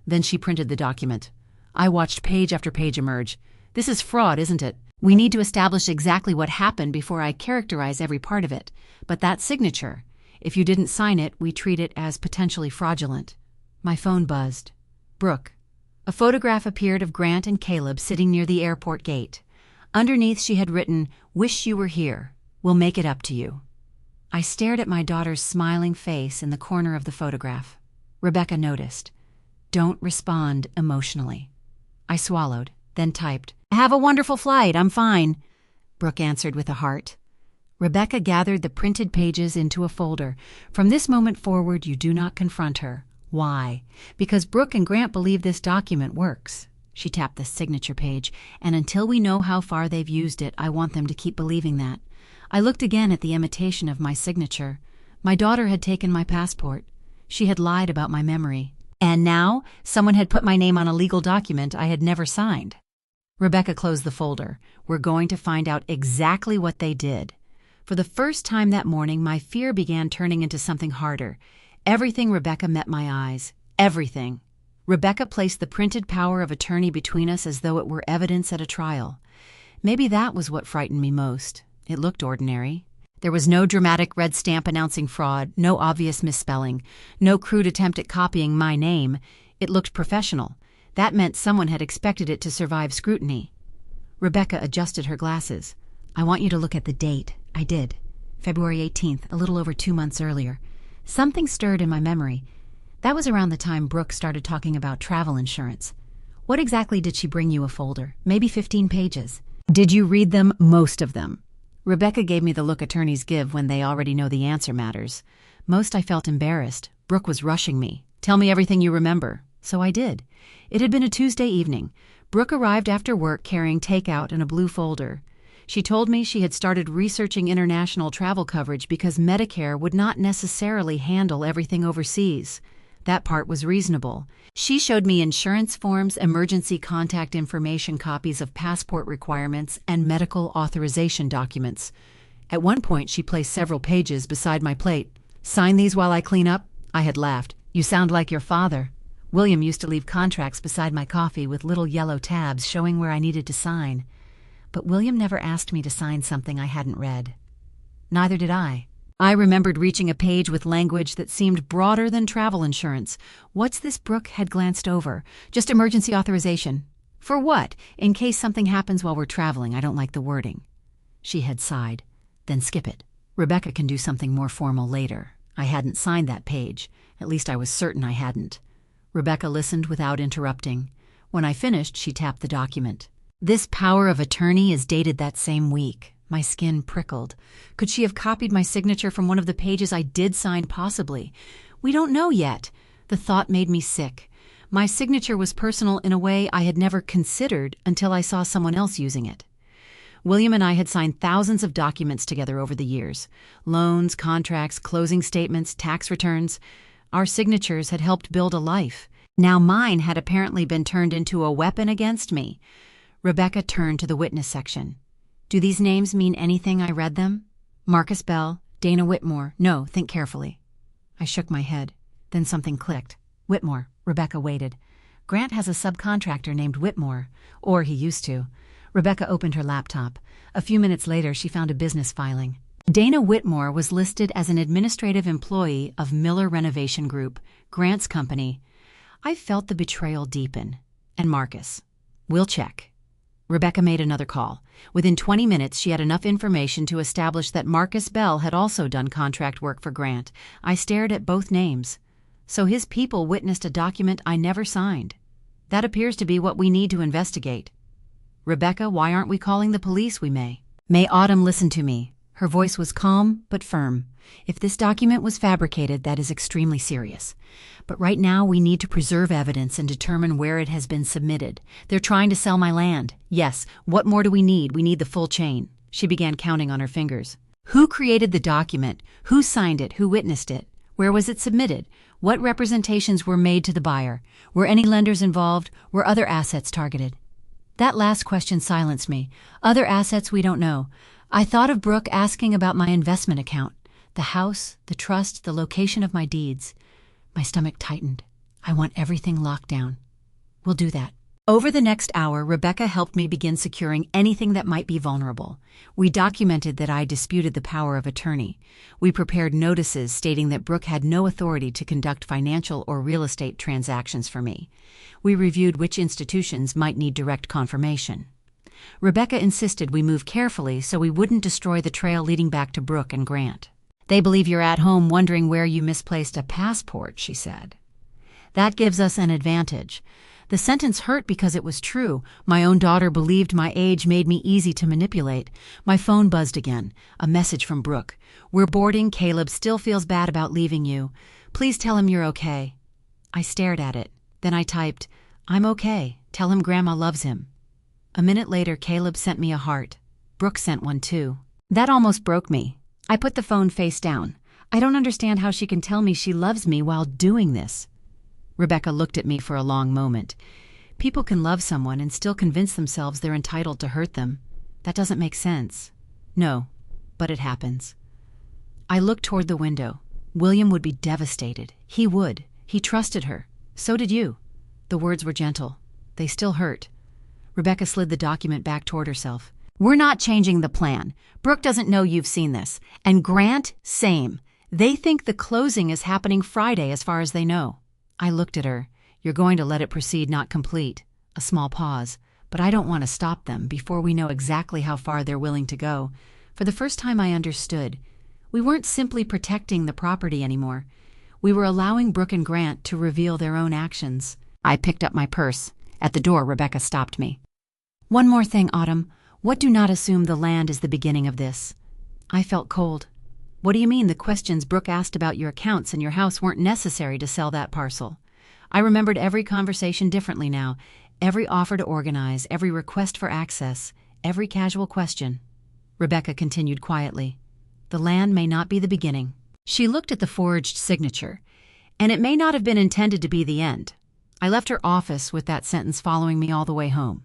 C: Then she printed the document. I watched page after page emerge. This is fraud, isn't it? We need to establish exactly what happened before I characterize every part of it. But that signature, if you didn't sign it, we treat it as potentially fraudulent. My phone buzzed. Brooke. A photograph appeared of Grant and Caleb sitting near the airport gate. Underneath she had written, "Wish you were here. We'll make it up to you." I stared at my daughter's smiling face in the corner of the photograph. Rebecca noticed. Don't respond emotionally. I swallowed, then typed, "Have a wonderful flight, I'm fine." Brooke answered with a heart. Rebecca gathered the printed pages into a folder. From this moment forward, you do not confront her. Why? Because Brooke and Grant believe this document works. She tapped the signature page, and until we know how far they've used it, I want them to keep believing that. I looked again at the imitation of my signature. My daughter had taken my passport. She had lied about my memory. And now, someone had put my name on a legal document I had never signed. Rebecca closed the folder. We're going to find out exactly what they did. For the first time that morning, my fear began turning into something harder. Everything Rebecca met my eyes. Everything. Rebecca placed the printed power of attorney between us as though it were evidence at a trial. Maybe that was what frightened me most. It looked ordinary. There was no dramatic red stamp announcing fraud, no obvious misspelling, no crude attempt at copying my name. It looked professional. That meant someone had expected it to survive scrutiny. Rebecca adjusted her glasses. I want you to look at the date. I did. February 18th, a little over 2 months earlier. Something stirred in my memory. That was around the time Brooke started talking about travel insurance. What exactly did she bring you? A folder? Maybe 15 pages. Did you read them? Most of them. Rebecca gave me the look attorneys give when they already know the answer matters. Most I felt embarrassed. Brooke was rushing me. Tell me everything you remember. So I did. It had been a Tuesday evening. Brooke arrived after work carrying takeout in a blue folder. She told me she had started researching international travel coverage because Medicare would not necessarily handle everything overseas. That part was reasonable. She showed me insurance forms, emergency contact information, copies of passport requirements, and medical authorization documents. At one point, she placed several pages beside my plate. Sign these while I clean up? I had laughed. You sound like your father. William used to leave contracts beside my coffee with little yellow tabs showing where I needed to sign. but William never asked me to sign something I hadn't read. Neither did I. I remembered reaching a page with language that seemed broader than travel insurance. What's this Brooke had glanced over? Just emergency authorization. For what? In case something happens while we're traveling. I don't like the wording. She had sighed. Then skip it. Rebecca can do something more formal later. I hadn't signed that page. At least I was certain I hadn't. Rebecca listened without interrupting. When I finished, she tapped the document. This power of attorney is dated that same week. My skin prickled. Could she have copied my signature from one of the pages I did sign? Possibly. We don't know yet. The thought made me sick. My signature was personal in a way I had never considered until I saw someone else using it. William and I had signed thousands of documents together over the years. Loans, contracts, closing statements, tax returns. Our signatures had helped build a life. Now mine had apparently been turned into a weapon against me. Rebecca turned to the witness section. Do these names mean anything? I read them. Marcus Bell, Dana Whitmore. No, think carefully. I shook my head. Then something clicked. Whitmore. Rebecca waited. Grant has a subcontractor named Whitmore. Or he used to. Rebecca opened her laptop. A few minutes later, she found a business filing. Dana Whitmore was listed as an administrative employee of Miller Renovation Group, Grant's company. I felt the betrayal deepen. And Marcus. We'll check. Rebecca made another call. Within 20 minutes, she had enough information to establish that Marcus Bell had also done contract work for Grant. I stared at both names. So his people witnessed a document I never signed. That appears to be what we need to investigate. Rebecca, why aren't we calling the police? We may. May Autumn listen to me. Her voice was calm but firm. If this document was fabricated, that is extremely serious. But right now, we need to preserve evidence and determine where it has been submitted. They're trying to sell my land. Yes, what more do we need? We need the full chain. She began counting on her fingers. Who created the document? Who signed it? Who witnessed it? Where was it submitted? What representations were made to the buyer? Were any lenders involved? Were other assets targeted? That last question silenced me. Other assets we don't know. I thought of Brooke asking about my investment account. The house, the trust, the location of my deeds. My stomach tightened. I want everything locked down. We'll do that. Over the next hour, Rebecca helped me begin securing anything that might be vulnerable. We documented that I disputed the power of attorney. We prepared notices stating that Brooke had no authority to conduct financial or real estate transactions for me. We reviewed which institutions might need direct confirmation. Rebecca insisted we move carefully so we wouldn't destroy the trail leading back to Brooke and Grant. They believe you're at home wondering where you misplaced a passport, she said. That gives us an advantage. The sentence hurt because it was true. My own daughter believed my age made me easy to manipulate. My phone buzzed again. A message from Brooke. We're boarding. Caleb still feels bad about leaving you. Please tell him you're okay. I stared at it. Then I typed, I'm okay. Tell him Grandma loves him. A minute later, Caleb sent me a heart. Brooke sent one too. That almost broke me. I put the phone face down. I don't understand how she can tell me she loves me while doing this. Rebecca looked at me for a long moment. People can love someone and still convince themselves they're entitled to hurt them. That doesn't make sense. No, but it happens. I looked toward the window. William would be devastated. He would. He trusted her. So did you. The words were gentle. They still hurt. Rebecca slid the document back toward herself. We're not changing the plan. Brooke doesn't know you've seen this. And Grant, same. They think the closing is happening Friday as far as they know. I looked at her. You're going to let it proceed, not complete. A small pause. But I don't want to stop them before we know exactly how far they're willing to go. For the first time I understood. We weren't simply protecting the property anymore. We were allowing Brooke and Grant to reveal their own actions. I picked up my purse. At the door, Rebecca stopped me. One more thing, Autumn. What do not assume the land is the beginning of this? I felt cold. What do you mean the questions Brooke asked about your accounts and your house weren't necessary to sell that parcel? I remembered every conversation differently now, every offer to organize, every request for access, every casual question. Rebecca continued quietly. The land may not be the beginning. She looked at the forged signature, and it may not have been intended to be the end. I left her office with that sentence following me all the way home.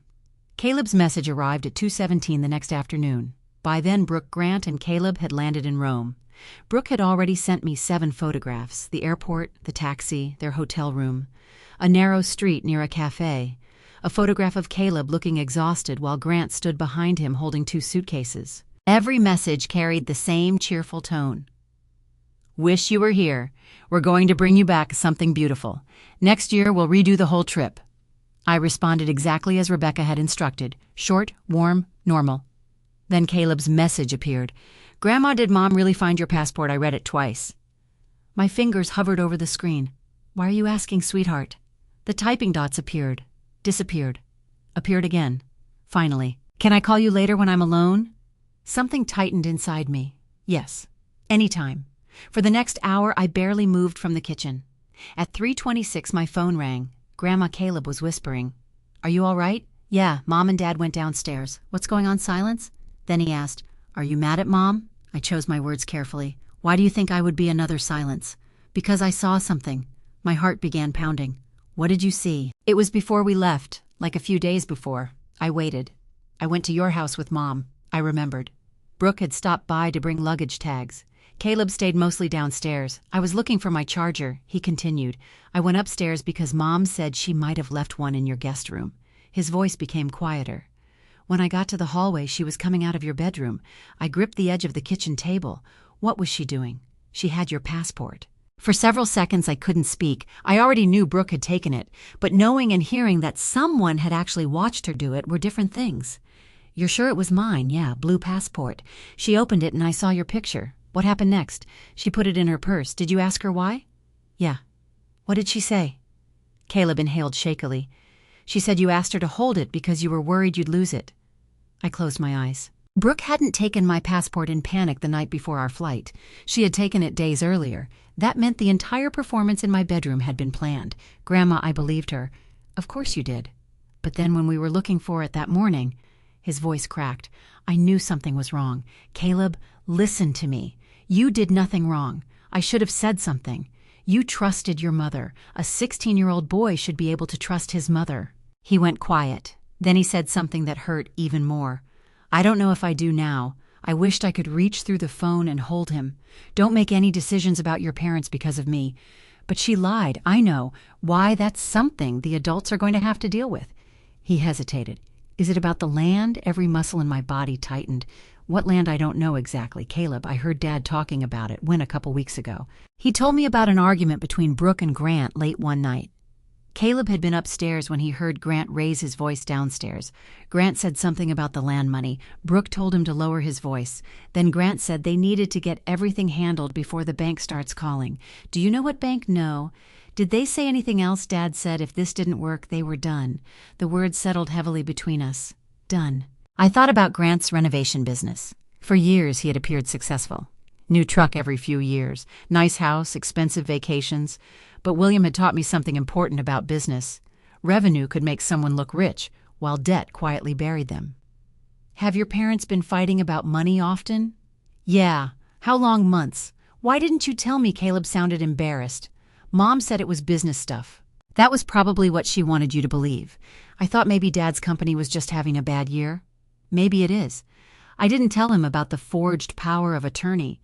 C: Caleb's message arrived at 2:17 the next afternoon. By then, Brooke, Grant, and Caleb had landed in Rome. Brooke had already sent me 7 photographs: the airport, the taxi, their hotel room, a narrow street near a cafe, a photograph of Caleb looking exhausted while Grant stood behind him holding 2 suitcases. Every message carried the same cheerful tone. Wish you were here. We're going to bring you back something beautiful. Next year, we'll redo the whole trip. I responded exactly as Rebecca had instructed. Short, warm, normal. Then Caleb's message appeared. Grandma, did Mom really find your passport? I read it twice. My fingers hovered over the screen. Why are you asking, sweetheart? The typing dots appeared, disappeared, appeared again. Finally, can I call you later when I'm alone? Something tightened inside me. Yes, anytime. For the next hour, I barely moved from the kitchen. At 3:26, my phone rang. Grandma Caleb was whispering. Are you all right? Yeah, Mom and Dad went downstairs. What's going on, Silence? Then he asked, Are you mad at Mom? I chose my words carefully. Why do you think I would be another Silence? Because I saw something. My heart began pounding. What did you see? It was before we left, like a few days before. I waited. I went to your house with Mom. I remembered. Brooke had stopped by to bring luggage tags. Caleb stayed mostly downstairs. I was looking for my charger, he continued. I went upstairs because Mom said she might have left one in your guest room. His voice became quieter. When I got to the hallway, she was coming out of your bedroom. I gripped the edge of the kitchen table. What was she doing? She had your passport. For several seconds I couldn't speak. I already knew Brooke had taken it, but knowing and hearing that someone had actually watched her do it were different things. You're sure it was mine? Yeah, blue passport. She opened it and I saw your picture. What happened next? She put it in her purse. Did you ask her why? Yeah. What did she say? Caleb inhaled shakily. She said you asked her to hold it because you were worried you'd lose it. I closed my eyes. Brooke hadn't taken my passport in panic the night before our flight. She had taken it days earlier. That meant the entire performance in my bedroom had been planned. Grandma, I believed her. Of course you did. But then when we were looking for it that morning, his voice cracked. I knew something was wrong. Caleb, listen to me. You did nothing wrong. I should have said something. You trusted your mother. A 16-year-old boy should be able to trust his mother. He went quiet. Then he said something that hurt even more. I don't know if I do now. I wished I could reach through the phone and hold him. Don't make any decisions about your parents because of me. But she lied, I know. Why, that's something the adults are going to have to deal with. He hesitated. Is it about the land? Every muscle in my body tightened. What land? I don't know exactly. Caleb, I heard Dad talking about it when a couple weeks ago. He told me about an argument between Brooke and Grant late one night. Caleb had been upstairs when he heard Grant raise his voice downstairs. Grant said something about the land money. Brooke told him to lower his voice. Then Grant said they needed to get everything handled before the bank starts calling. Do you know what bank? No. Did they say anything else? Dad said if this didn't work, they were done. The words settled heavily between us. Done. I thought about Grant's renovation business. For years he had appeared successful. New truck every few years. Nice house, expensive vacations. But William had taught me something important about business. Revenue could make someone look rich, while debt quietly buried them. Have your parents been fighting about money often? Yeah. How long? Months. Why didn't you tell me? Caleb sounded embarrassed. Mom said it was business stuff. That was probably what she wanted you to believe. I thought maybe Dad's company was just having a bad year. Maybe it is. I didn't tell him about the forged power of attorney.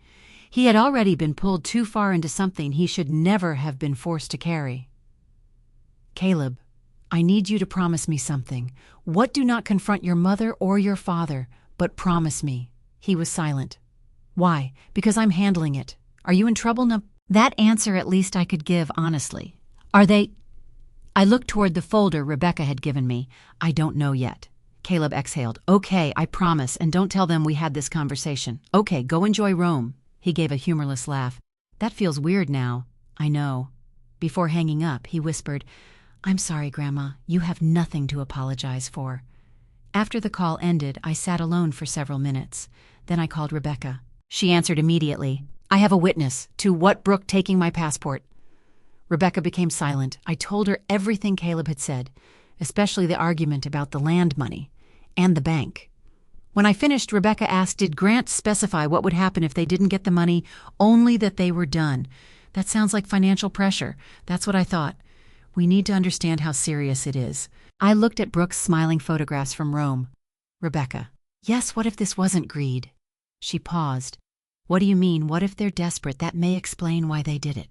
C: He had already been pulled too far into something he should never have been forced to carry. Caleb, I need you to promise me something. What? Do not confront your mother or your father, but promise me. He was silent. Why? Because I'm handling it. Are you in trouble? No. That answer at least I could give honestly. Are they? I looked toward the folder Rebecca had given me. I don't know yet. Caleb exhaled. Okay, I promise, and don't tell them we had this conversation. Okay, go enjoy Rome. He gave a humorless laugh. That feels weird now. I know. Before hanging up, he whispered, I'm sorry, Grandma. You have nothing to apologize for. After the call ended, I sat alone for several minutes. Then I called Rebecca. She answered immediately. I have a witness. To what? Brooke taking my passport. Rebecca became silent. I told her everything Caleb had said, especially the argument about the land money and the bank. When I finished, Rebecca asked, did Grant specify what would happen if they didn't get the money? Only that they were done. That sounds like financial pressure. That's what I thought. We need to understand how serious it is. I looked at Brooke's smiling photographs from Rome. Rebecca. Yes, what if this wasn't greed? She paused. What do you mean? What if they're desperate? That may explain why they did it.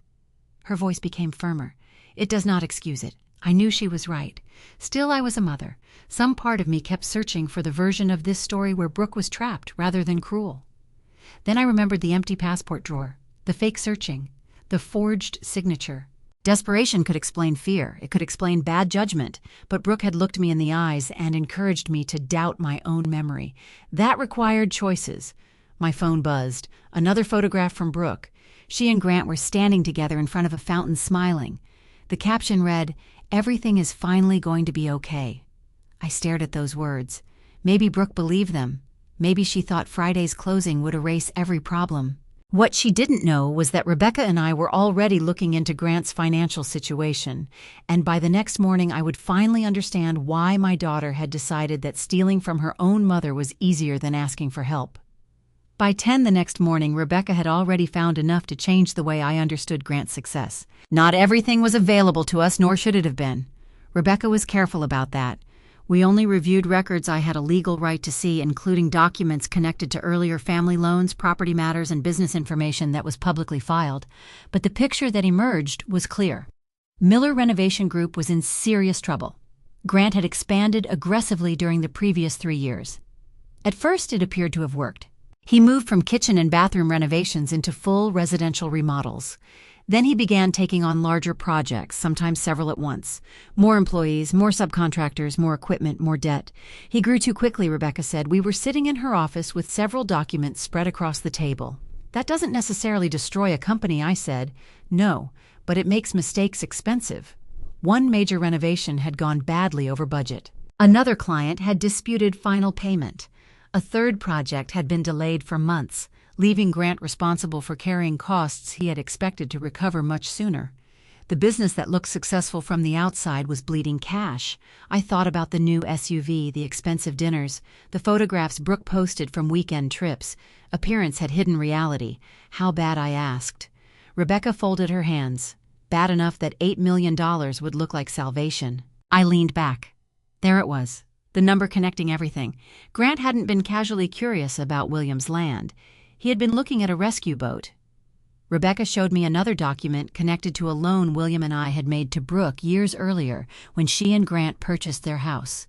C: Her voice became firmer. It does not excuse it. I knew she was right. Still, I was a mother. Some part of me kept searching for the version of this story where Brooke was trapped rather than cruel. Then I remembered the empty passport drawer, the fake searching, the forged signature. Desperation could explain fear. It could explain bad judgment. But Brooke had looked me in the eyes and encouraged me to doubt my own memory. That required choices. My phone buzzed. Another photograph from Brooke. She and Grant were standing together in front of a fountain smiling. The caption read, "Everything is finally going to be okay." I stared at those words. Maybe Brooke believed them. Maybe she thought Friday's closing would erase every problem. What she didn't know was that Rebecca and I were already looking into Grant's financial situation, and by the next morning I would finally understand why my daughter had decided that stealing from her own mother was easier than asking for help. By 10 the next morning, Rebecca had already found enough to change the way I understood Grant's success. Not everything was available to us, nor should it have been. Rebecca was careful about that. We only reviewed records I had a legal right to see, including documents connected to earlier family loans, property matters, and business information that was publicly filed. But the picture that emerged was clear. Miller Renovation Group was in serious trouble. Grant had expanded aggressively during the previous 3 years. At first, it appeared to have worked. He moved from kitchen and bathroom renovations into full residential remodels. Then he began taking on larger projects, sometimes several at once. More employees, more subcontractors, more equipment, more debt. He grew too quickly, Rebecca said. We were sitting in her office with several documents spread across the table. That doesn't necessarily destroy a company, I said. No, but it makes mistakes expensive. One major renovation had gone badly over budget. Another client had disputed final payment. A third project had been delayed for months, leaving Grant responsible for carrying costs he had expected to recover much sooner. The business that looked successful from the outside was bleeding cash. I thought about the new SUV, the expensive dinners, the photographs Brooke posted from weekend trips. Appearance had hidden reality. How bad, I asked. Rebecca folded her hands. Bad enough that $8 million would look like salvation. I leaned back. There it was, the number connecting everything. Grant hadn't been casually curious about William's land. He had been looking at a rescue boat. Rebecca showed me another document connected to a loan William and I had made to Brooke years earlier when she and Grant purchased their house.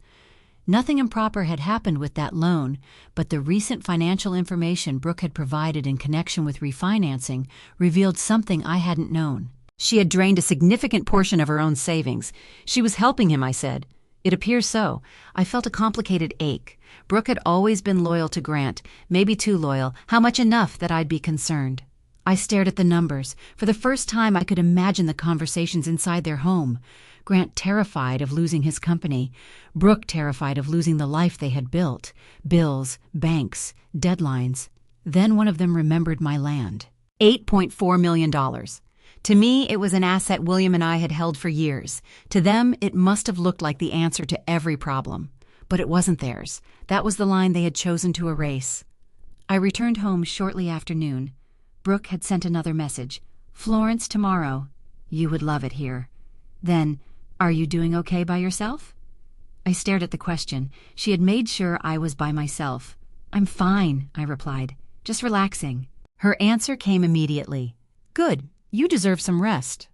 C: Nothing improper had happened with that loan, but the recent financial information Brooke had provided in connection with refinancing revealed something I hadn't known. She had drained a significant portion of her own savings. She was helping him, I said. It appears so. I felt a complicated ache. Brooke had always been loyal to Grant, maybe too loyal. How much enough that I'd be concerned? I stared at the numbers. For the first time, I could imagine the conversations inside their home. Grant terrified of losing his company. Brooke terrified of losing the life they had built. Bills, banks, deadlines. Then one of them remembered my land. $8.4 million. To me, it was an asset William and I had held for years. To them, it must have looked like the answer to every problem. But it wasn't theirs. That was the line they had chosen to erase. I returned home shortly after noon. Brooke had sent another message. "Florence tomorrow. You would love it here." Then, "Are you doing okay by yourself?" I stared at the question. She had made sure I was by myself. "I'm fine," I replied. "Just relaxing." Her answer came immediately. "Good. You deserve some rest."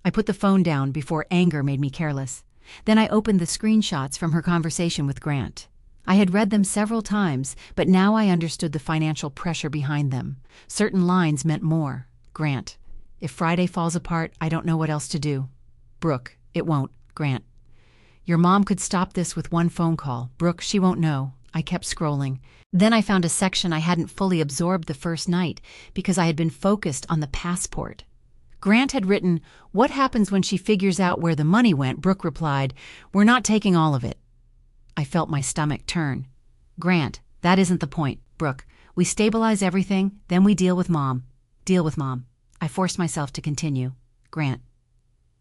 C: I put the phone down before anger made me careless. Then I opened the screenshots from her conversation with Grant. I had read them several times, but now I understood the financial pressure behind them. Certain lines meant more. Grant: "If Friday falls apart, I don't know what else to do." Brooke: "It won't." Grant: "Your mom could stop this with one phone call. Brooke: "She won't know." I kept scrolling. Then I found a section I hadn't fully absorbed the first night because I had been focused on the passport. Grant had written, "What happens when she figures out where the money went?" Brooke replied, "We're not taking all of it." I felt my stomach turn. Grant: "That isn't the point." Brooke: "We stabilize everything, then we deal with Mom." Deal with Mom. I forced myself to continue. Grant: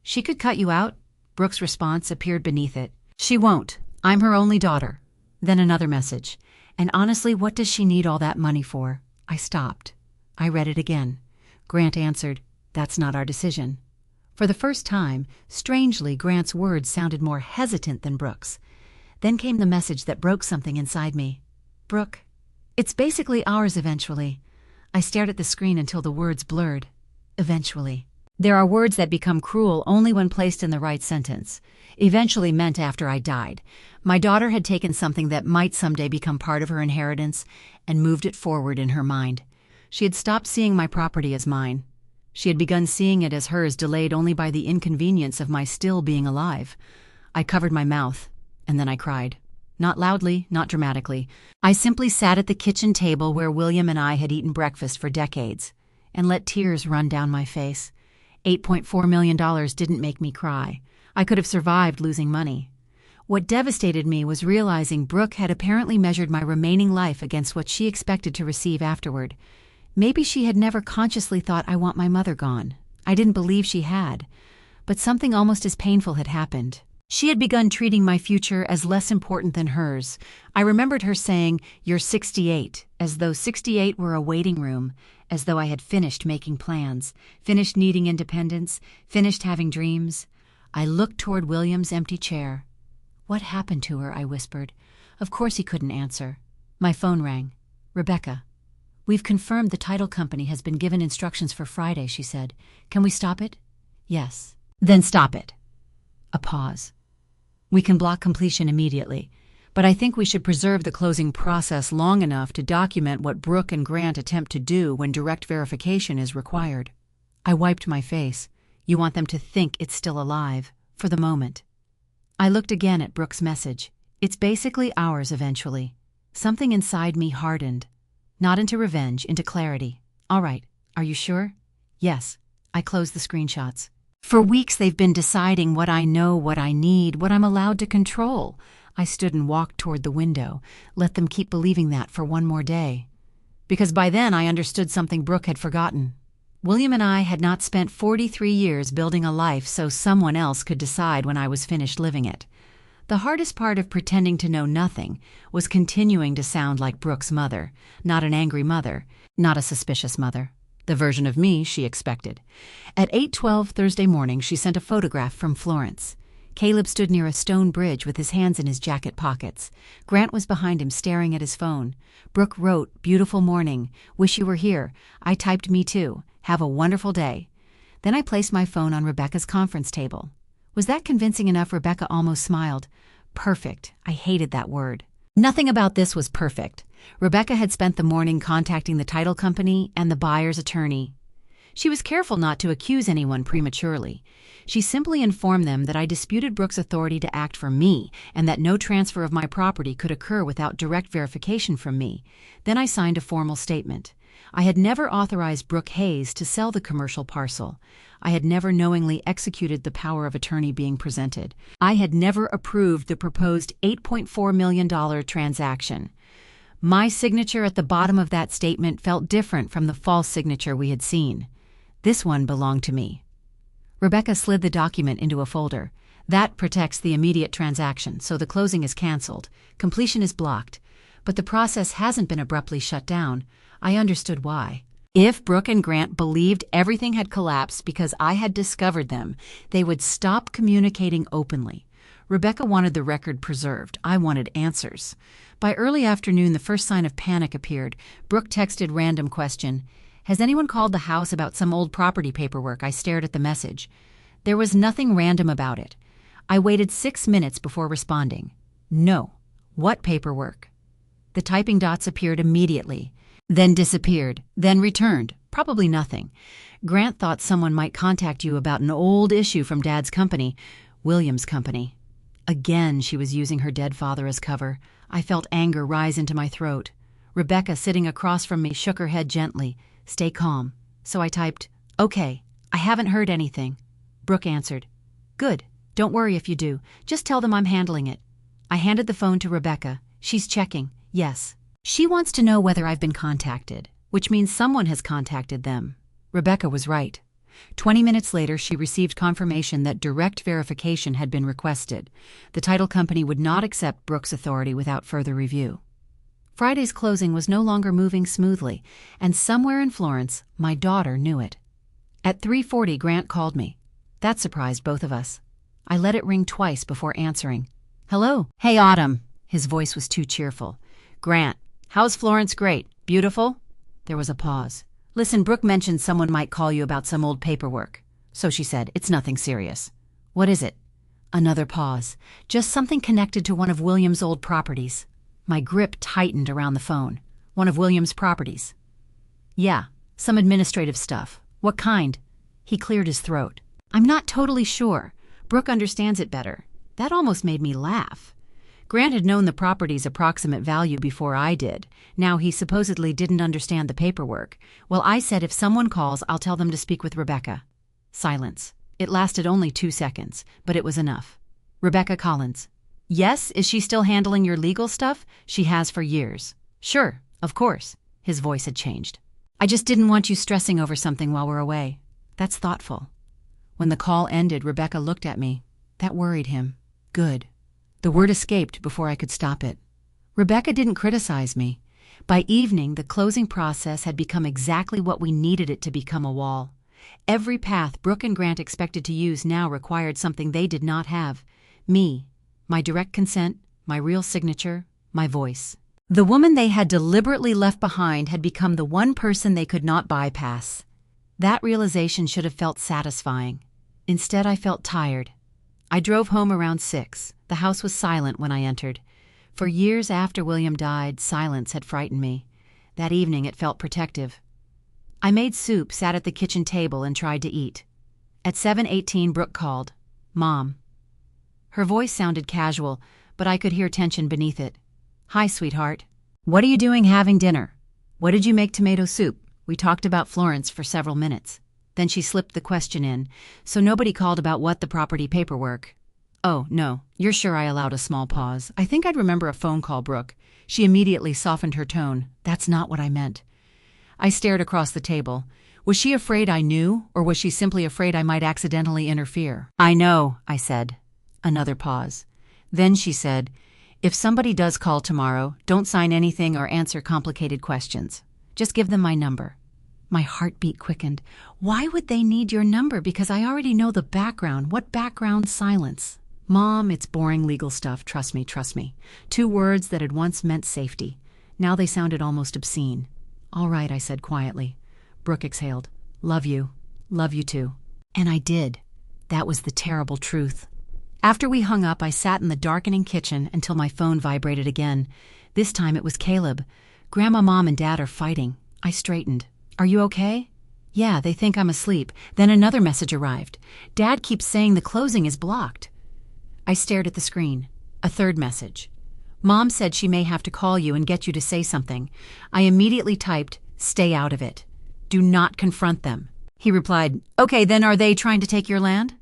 C: "She could cut you out." Brooke's response appeared beneath it. "She won't. I'm her only daughter." Then another message. "And honestly, what does she need all that money for?" I stopped. I read it again. Grant answered, "That's not our decision." For the first time, strangely, Grant's words sounded more hesitant than Brooke's. Then came the message that broke something inside me. "Brooke, it's basically ours eventually." I stared at the screen until the words blurred. Eventually. There are words that become cruel only when placed in the right sentence, eventually meant after I died. My daughter had taken something that might someday become part of her inheritance and moved it forward in her mind. She had stopped seeing my property as mine. She had begun seeing it as hers, delayed only by the inconvenience of my still being alive. I covered my mouth, and then I cried. Not loudly, not dramatically. I simply sat at the kitchen table where William and I had eaten breakfast for decades, and let tears run down my face. $8.4 million didn't make me cry. I could have survived losing money. What devastated me was realizing Brooke had apparently measured my remaining life against what she expected to receive afterward. Maybe she had never consciously thought, I want my mother gone. I didn't believe she had. But something almost as painful had happened. She had begun treating my future as less important than hers. I remembered her saying, "You're 68, as though 68 were a waiting room, as though I had finished making plans, finished needing independence, finished having dreams. I looked toward William's empty chair. What happened to her? I whispered. Of course he couldn't answer. My phone rang. Rebecca. We've confirmed the title company has been given instructions for Friday, she said. Can we stop it? Yes. Then stop it. A pause. We can block completion immediately, but I think we should preserve the closing process long enough to document what Brooke and Grant attempt to do when direct verification is required. I wiped my face. You want them to think it's still alive, for the moment. I looked again at Brooke's message. It's basically ours eventually. Something inside me hardened. Not into revenge, into clarity. All right, are you sure? Yes. I closed the screenshots. For weeks they've been deciding what I know, what I need, what I'm allowed to control. I stood and walked toward the window, let them keep believing that for one more day. Because by then I understood something Brooke had forgotten. William and I had not spent 43 years building a life so someone else could decide when I was finished living it. The hardest part of pretending to know nothing was continuing to sound like Brooke's mother, not an angry mother, not a suspicious mother. The version of me she expected. At 8:12 Thursday morning, she sent a photograph from Florence. Caleb stood near a stone bridge with his hands in his jacket pockets. Grant was behind him staring at his phone. Brooke wrote, "Beautiful morning. Wish you were here." I typed, "Me too. Have a wonderful day." Then I placed my phone on Rebecca's conference table. Was that convincing enough? Rebecca almost smiled. Perfect. I hated that word. Nothing about this was perfect. Rebecca had spent the morning contacting the title company and the buyer's attorney. She was careful not to accuse anyone prematurely. She simply informed them that I disputed Brooke's authority to act for me and that no transfer of my property could occur without direct verification from me. Then I signed a formal statement. I had never authorized Brooke Hayes to sell the commercial parcel. I had never knowingly executed the power of attorney being presented. I had never approved the proposed $8.4 million transaction. My signature at the bottom of that statement felt different from the false signature we had seen. This one belonged to me. Rebecca slid the document into a folder. That protects the immediate transaction, so the closing is canceled. Completion is blocked. But the process hasn't been abruptly shut down. I understood why. If Brooke and Grant believed everything had collapsed because I had discovered them, they would stop communicating openly. Rebecca wanted the record preserved. I wanted answers. By early afternoon, the first sign of panic appeared. Brooke texted random question. Has anyone called the house about some old property paperwork? I stared at the message. There was nothing random about it. I waited 6 minutes before responding. No. What paperwork? The typing dots appeared immediately, then disappeared, then returned. Probably nothing. Grant thought someone might contact you about an old issue from Dad's company, William's company. Again, she was using her dead father as cover. I felt anger rise into my throat. Rebecca, sitting across from me, shook her head gently. Stay calm. So I typed, "Okay, I haven't heard anything." Brooke answered, "Good. Don't worry if you do. Just tell them I'm handling it." I handed the phone to Rebecca. She's checking. Yes. She wants to know whether I've been contacted, which means someone has contacted them. Rebecca was right. 20 minutes later, she received confirmation that direct verification had been requested. The title company would not accept Brooke's authority without further review. Friday's closing was no longer moving smoothly, and somewhere in Florence, my daughter knew it. At 3:40, Grant called me. That surprised both of us. I let it ring twice before answering. "Hello." "Hey, Autumn." His voice was too cheerful. "Grant, how's Florence? Great. Beautiful?" There was a pause. "Listen, Brooke mentioned someone might call you about some old paperwork." So she said, "It's nothing serious." "What is it?" Another pause. "Just something connected to one of William's old properties." My grip tightened around the phone. "One of William's properties?" "Yeah, some administrative stuff." "What kind?" He cleared his throat. "I'm not totally sure. Brooke understands it better." That almost made me laugh. Grant had known the property's approximate value before I did. Now he supposedly didn't understand the paperwork. Well, I said if someone calls, I'll tell them to speak with Rebecca. Silence. It lasted only 2 seconds, but it was enough. "Rebecca Collins." "Yes, is she still handling your legal stuff?" "She has for years." "Sure, of course." His voice had changed. "I just didn't want you stressing over something while we're away." "That's thoughtful." When the call ended, Rebecca looked at me. That worried him. Good. The word escaped before I could stop it. Rebecca didn't criticize me. By evening, the closing process had become exactly what we needed it to become: a wall. Every path Brooke and Grant expected to use now required something they did not have: me, my direct consent, my real signature, my voice. The woman they had deliberately left behind had become the one person they could not bypass. That realization should have felt satisfying. Instead, I felt tired. I drove home around 6. The house was silent when I entered. For years after William died, silence had frightened me. That evening it felt protective. I made soup, sat at the kitchen table, and tried to eat. At 7:18, Brooke called. "Mom." Her voice sounded casual, but I could hear tension beneath it. "Hi, sweetheart. What are you doing having dinner? What did you make tomato soup?" We talked about Florence for several minutes. Then she slipped the question in. "So nobody called about what, the property paperwork?" "Oh, no." "You're sure?" I allowed a small pause. "I think I'd remember a phone call, Brooke." She immediately softened her tone. "That's not what I meant." I stared across the table. Was she afraid I knew, or was she simply afraid I might accidentally interfere? "I know," I said. Another pause. Then she said, "If somebody does call tomorrow, don't sign anything or answer complicated questions. Just give them my number." My heartbeat quickened. Why would they need your number? Because I already know the background. What background? Silence. "Mom, it's boring legal stuff. Trust me, trust me." 2 words that had once meant safety. Now they sounded almost obscene. "All right," I said quietly. Brooke exhaled. "Love you. Love you too." And I did. That was the terrible truth. After we hung up, I sat in the darkening kitchen until my phone vibrated again. This time it was Caleb. "Grandma, Mom, and Dad are fighting." I straightened. "Are you okay?" "Yeah, they think I'm asleep." Then another message arrived. "Dad keeps saying the closing is blocked." I stared at the screen. A third message. "Mom said she may have to call you and get you to say something." I immediately typed, "Stay out of it. Do not confront them." He replied, "Okay, then are they trying to take your land?"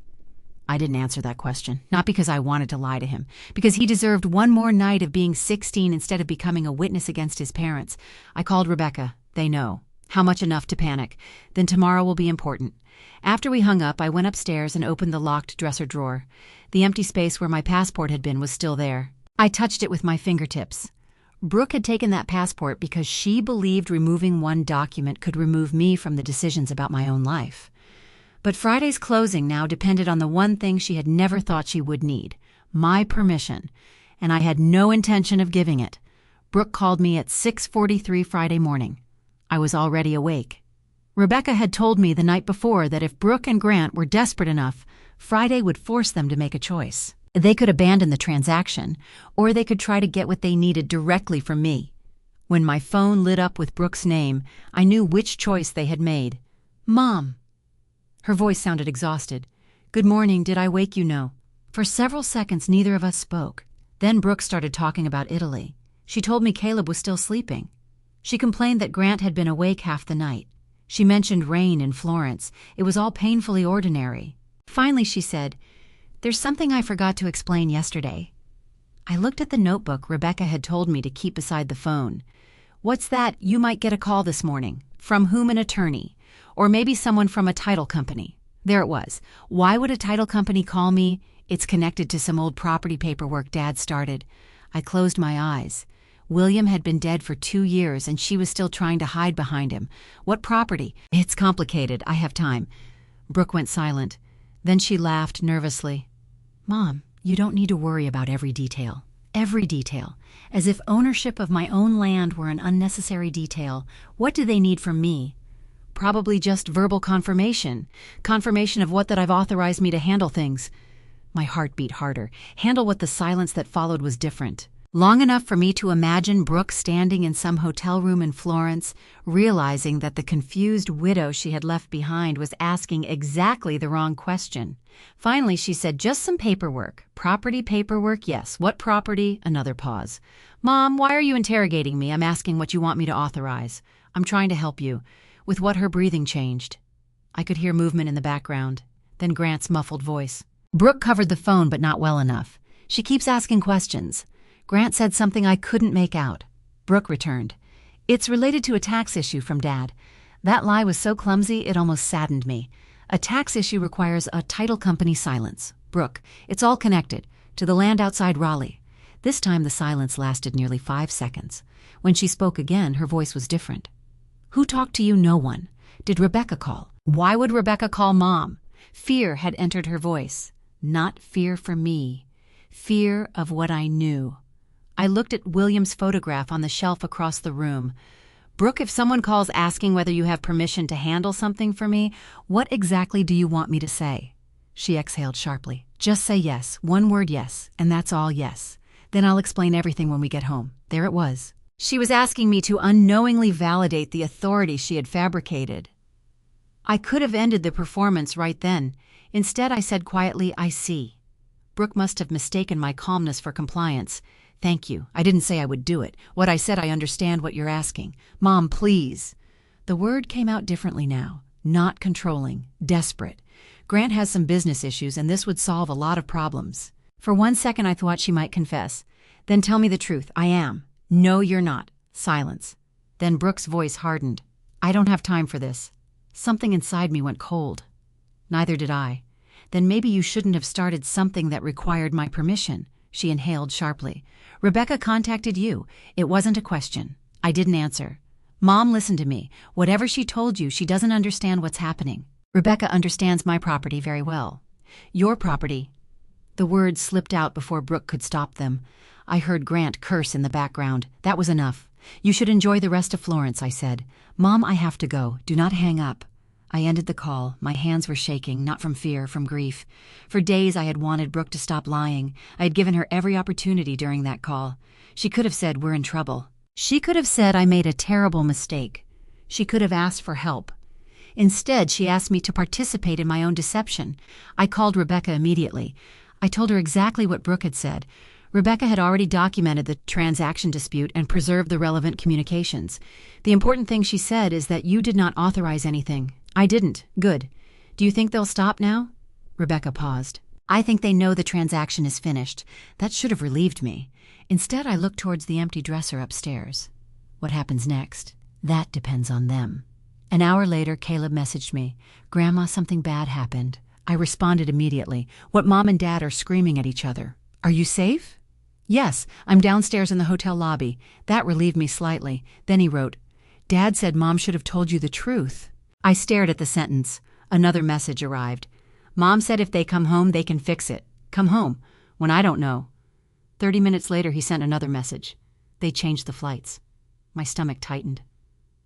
C: I didn't answer that question, not because I wanted to lie to him, because he deserved one more night of being 16 instead of becoming a witness against his parents. I called Rebecca. They know. How much enough to panic? Then tomorrow will be important. After we hung up, I went upstairs and opened the locked dresser drawer. The empty space where my passport had been was still there. I touched it with my fingertips. Brooke had taken that passport because she believed removing one document could remove me from the decisions about my own life. But Friday's closing now depended on the one thing she had never thought she would need: my permission. And I had no intention of giving it. Brooke called me at 6:43 Friday morning. I was already awake. Rebecca had told me the night before that if Brooke and Grant were desperate enough, Friday would force them to make a choice. They could abandon the transaction, or they could try to get what they needed directly from me. When my phone lit up with Brooke's name, I knew which choice they had made. "Mom." Her voice sounded exhausted. "Good morning. Did I wake you?" "No." For several seconds, neither of us spoke. Then Brooke started talking about Italy. She told me Caleb was still sleeping. She complained that Grant had been awake half the night. She mentioned rain in Florence. It was all painfully ordinary. Finally, she said, "There's something I forgot to explain yesterday." I looked at the notebook Rebecca had told me to keep beside the phone. "What's that? You might get a call this morning. From whom? An attorney. Or maybe someone from a title company." There it was. Why would a title company call me? It's connected to some old property paperwork Dad started. I closed my eyes. William had been dead for 2 years, and she was still trying to hide behind him. What property? "It's complicated. I have time." Brooke went silent. Then she laughed nervously. "Mom, you don't need to worry about every detail. Every detail. As if ownership of my own land were an unnecessary detail. What do they need from me?" probably just verbal confirmation. Confirmation of what that I've authorized me to handle things. My heart beat harder. Handle what the silence that followed was different. Long enough for me to imagine Brooke standing in some hotel room in Florence, realizing that the confused widow she had left behind was asking exactly the wrong question. Finally, she said, "Just some paperwork." "Property paperwork, yes. What property?" Another pause. "Mom, why are you interrogating me? I'm asking what you want me to authorize. I'm trying to help you." With what, her breathing changed. I could hear movement in the background. Then Grant's muffled voice. Brooke covered the phone, but not well enough. "She keeps asking questions." Grant said something I couldn't make out. Brooke returned. "It's related to a tax issue from Dad." That lie was so clumsy it almost saddened me. A tax issue requires a title company silence. "Brooke, it's all connected. To the land outside Raleigh." This time the silence lasted nearly 5 seconds. When she spoke again, her voice was different. "Who talked to you?" "No one." "Did Rebecca call?" "Why would Rebecca call Mom?" Fear had entered her voice. Not fear for me. Fear of what I knew. I looked at William's photograph on the shelf across the room. "Brooke, if someone calls asking whether you have permission to handle something for me, what exactly do you want me to say?" She exhaled sharply. "Just say yes, one word yes, and that's all yes. Then I'll explain everything when we get home." There it was. She was asking me to unknowingly validate the authority she had fabricated. I could have ended the performance right then. Instead, I said quietly, "I see." Brooke must have mistaken my calmness for compliance. "Thank you. I didn't say I would do it. What I said, I understand what you're asking. Mom, please." The word came out differently now. Not controlling. Desperate. Grant has some business issues, and this would solve a lot of problems. For 1 second, I thought she might confess. "Then tell me the truth. I am." "No, you're not." Silence. Then Brooke's voice hardened. "I don't have time for this." Something inside me went cold. Neither did I. "Then maybe you shouldn't have started something that required my permission." She inhaled sharply. "Rebecca contacted you. It wasn't a question." I didn't answer. "Mom, listen to me. Whatever she told you, she doesn't understand what's happening. Rebecca understands my property very well." "Your property." The words slipped out before Brooke could stop them. I heard Grant curse in the background. That was enough. "You should enjoy the rest of Florence," I said. "Mom, I have to go. Do not hang up." I ended the call. My hands were shaking, not from fear, from grief. For days I had wanted Brooke to stop lying. I had given her every opportunity during that call. She could have said, "We're in trouble." She could have said I made a terrible mistake. She could have asked for help. Instead, she asked me to participate in my own deception. I called Rebecca immediately. I told her exactly what Brooke had said. Rebecca had already documented the transaction dispute and preserved the relevant communications. "The important thing," she said, "is that you did not authorize anything." "I didn't." "Good. Do you think they'll stop now?" Rebecca paused. "I think they know the transaction is finished." That should have relieved me. Instead, I looked towards the empty dresser upstairs. What happens next? That depends on them. An hour later, Caleb messaged me. "Grandma, something bad happened." I responded immediately. "What, Mom and Dad are screaming at each other." "Are you safe?" "Yes, I'm downstairs in the hotel lobby." That relieved me slightly. Then he wrote, "Dad said Mom should have told you the truth." I stared at the sentence. Another message arrived. "Mom said if they come home, they can fix it." Come home? When I don't know. 30 minutes later, he sent another message. They changed the flights. My stomach tightened.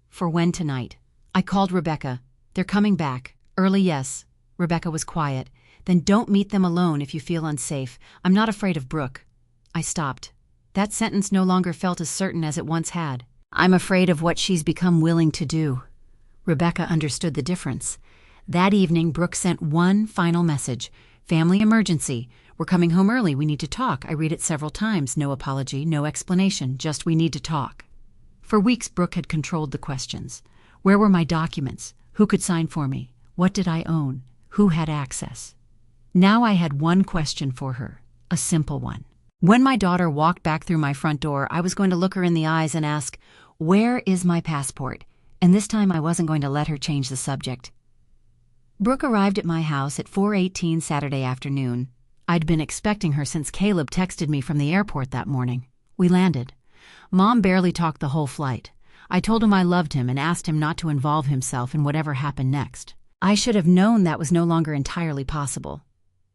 C: "For when tonight?" I called Rebecca. "They're coming back. Early, yes." Rebecca was quiet. "Then don't meet them alone if you feel unsafe. I'm not afraid of Brooke." I stopped. That sentence no longer felt as certain as it once had. "I'm afraid of what she's become willing to do." Rebecca understood the difference. That evening, Brooke sent one final message. "Family emergency. We're coming home early. We need to talk." I read it several times. No apology, no explanation, just "we need to talk." For weeks, Brooke had controlled the questions. Where were my documents? Who could sign for me? What did I own? Who had access? Now I had one question for her, a simple one. When my daughter walked back through my front door, I was going to look her in the eyes and ask, "Where is my passport?" And this time I wasn't going to let her change the subject. Brooke arrived at my house at 4:18 Saturday afternoon. I'd been expecting her since Caleb texted me from the airport that morning. We landed. Mom barely talked the whole flight. I told him I loved him and asked him not to involve himself in whatever happened next. I should have known that was no longer entirely possible.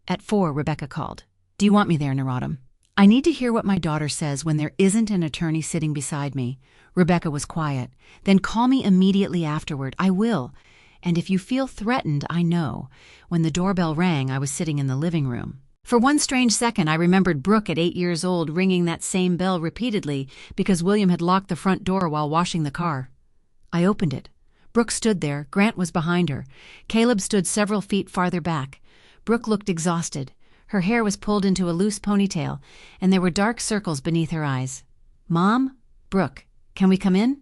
C: At 4, Rebecca called. "Do you want me there, Narodum?" I need to hear what my daughter says when there isn't an attorney sitting beside me. Rebecca was quiet. Then call me immediately afterward. I will. And if you feel threatened, I know. When the doorbell rang, I was sitting in the living room. For one strange second, I remembered Brooke at 8 years old ringing that same bell repeatedly because William had locked the front door while washing the car. I opened it. Brooke stood there. Grant was behind her. Caleb stood several feet farther back. Brooke looked exhausted. Her hair was pulled into a loose ponytail, and there were dark circles beneath her eyes. "Mom? Brooke, can we come in?"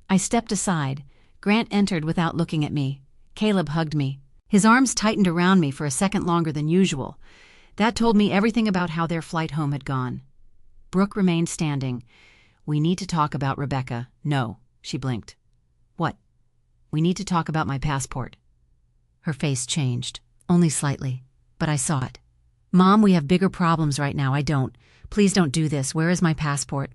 C: I stepped aside. Grant entered without looking at me. Caleb hugged me. His arms tightened around me for a second longer than usual. That told me everything about how their flight home had gone. Brooke remained standing. "We need to talk about Rebecca." "No," she blinked. "What?" "We need to talk about my passport." Her face changed, only slightly, but I saw it. "Mom, we have bigger problems right now. I don't. Please don't do this. Where is my passport?"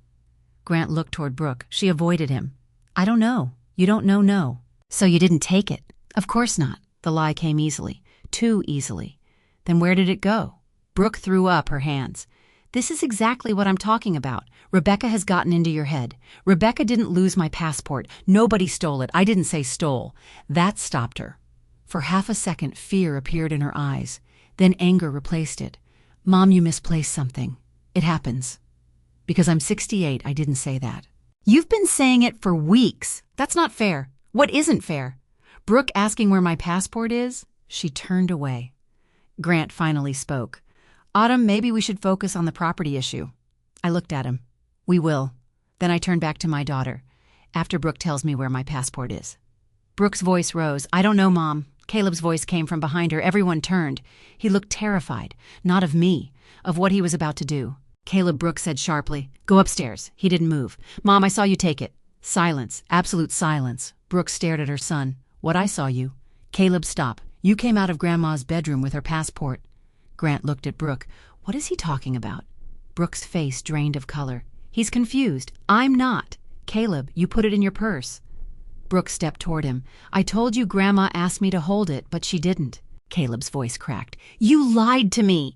C: Grant looked toward Brooke. She avoided him. "I don't know." "You don't know, no. So you didn't take it?" "Of course not." The lie came easily. Too easily. "Then where did it go?" Brooke threw up her hands. "This is exactly what I'm talking about. Rebecca has gotten into your head. Rebecca didn't lose my passport. Nobody stole it. I didn't say stole." That stopped her. For half a second, fear appeared in her eyes. Then anger replaced it. "Mom, you misplaced something. It happens. Because I'm 68, I didn't say that." "You've been saying it for weeks. That's not fair." "What isn't fair?" "Brooke asking where my passport is?" She turned away. Grant finally spoke. "Autumn, maybe we should focus on the property issue." I looked at him. "We will." Then I turned back to my daughter. "After Brooke tells me where my passport is." Brooke's voice rose. "I don't know, Mom." Caleb's voice came from behind her. Everyone turned. He looked terrified. Not of me, of what he was about to do. Caleb, Brooke said sharply, "Go upstairs." He didn't move. "Mom, I saw you take it." Silence. Absolute silence. Brooke stared at her son. "What I saw you?" "Caleb, stop. You came out of Grandma's bedroom with her passport." Grant looked at Brooke. "What is he talking about?" Brooke's face drained of color. "He's confused." "I'm not." "Caleb, you put it in your purse." Brooke stepped toward him. "I told you Grandma asked me to hold it, but she didn't." Caleb's voice cracked. "You lied to me!"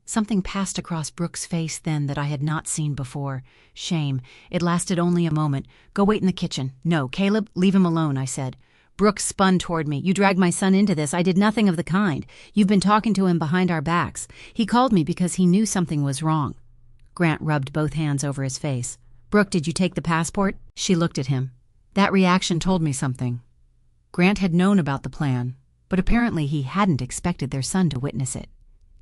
C: Something passed across Brooke's face then that I had not seen before. Shame. It lasted only a moment. "Go wait in the kitchen." "No, Caleb, leave him alone," I said. Brooke spun toward me. "You dragged my son into this. I did nothing of the kind. You've been talking to him behind our backs. He called me because he knew something was wrong." Grant rubbed both hands over his face. "Brooke, did you take the passport?" She looked at him. That reaction told me something. Grant had known about the plan, but apparently he hadn't expected their son to witness it.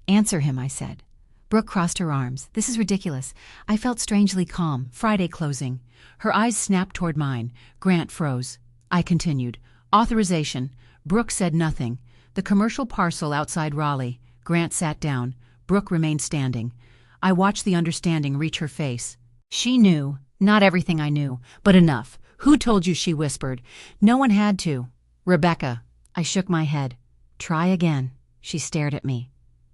C: "Answer him," I said. Brooke crossed her arms. "This is ridiculous." I felt strangely calm. Friday closing. Her eyes snapped toward mine. Grant froze. I continued. "Authorization." Brooke said nothing. "The commercial parcel outside Raleigh." Grant sat down. Brooke remained standing. I watched the understanding reach her face. She knew. Not everything I knew, but enough. "Who told you?" she whispered. "No one had to." "Rebecca." I shook my head. "Try again." She stared at me.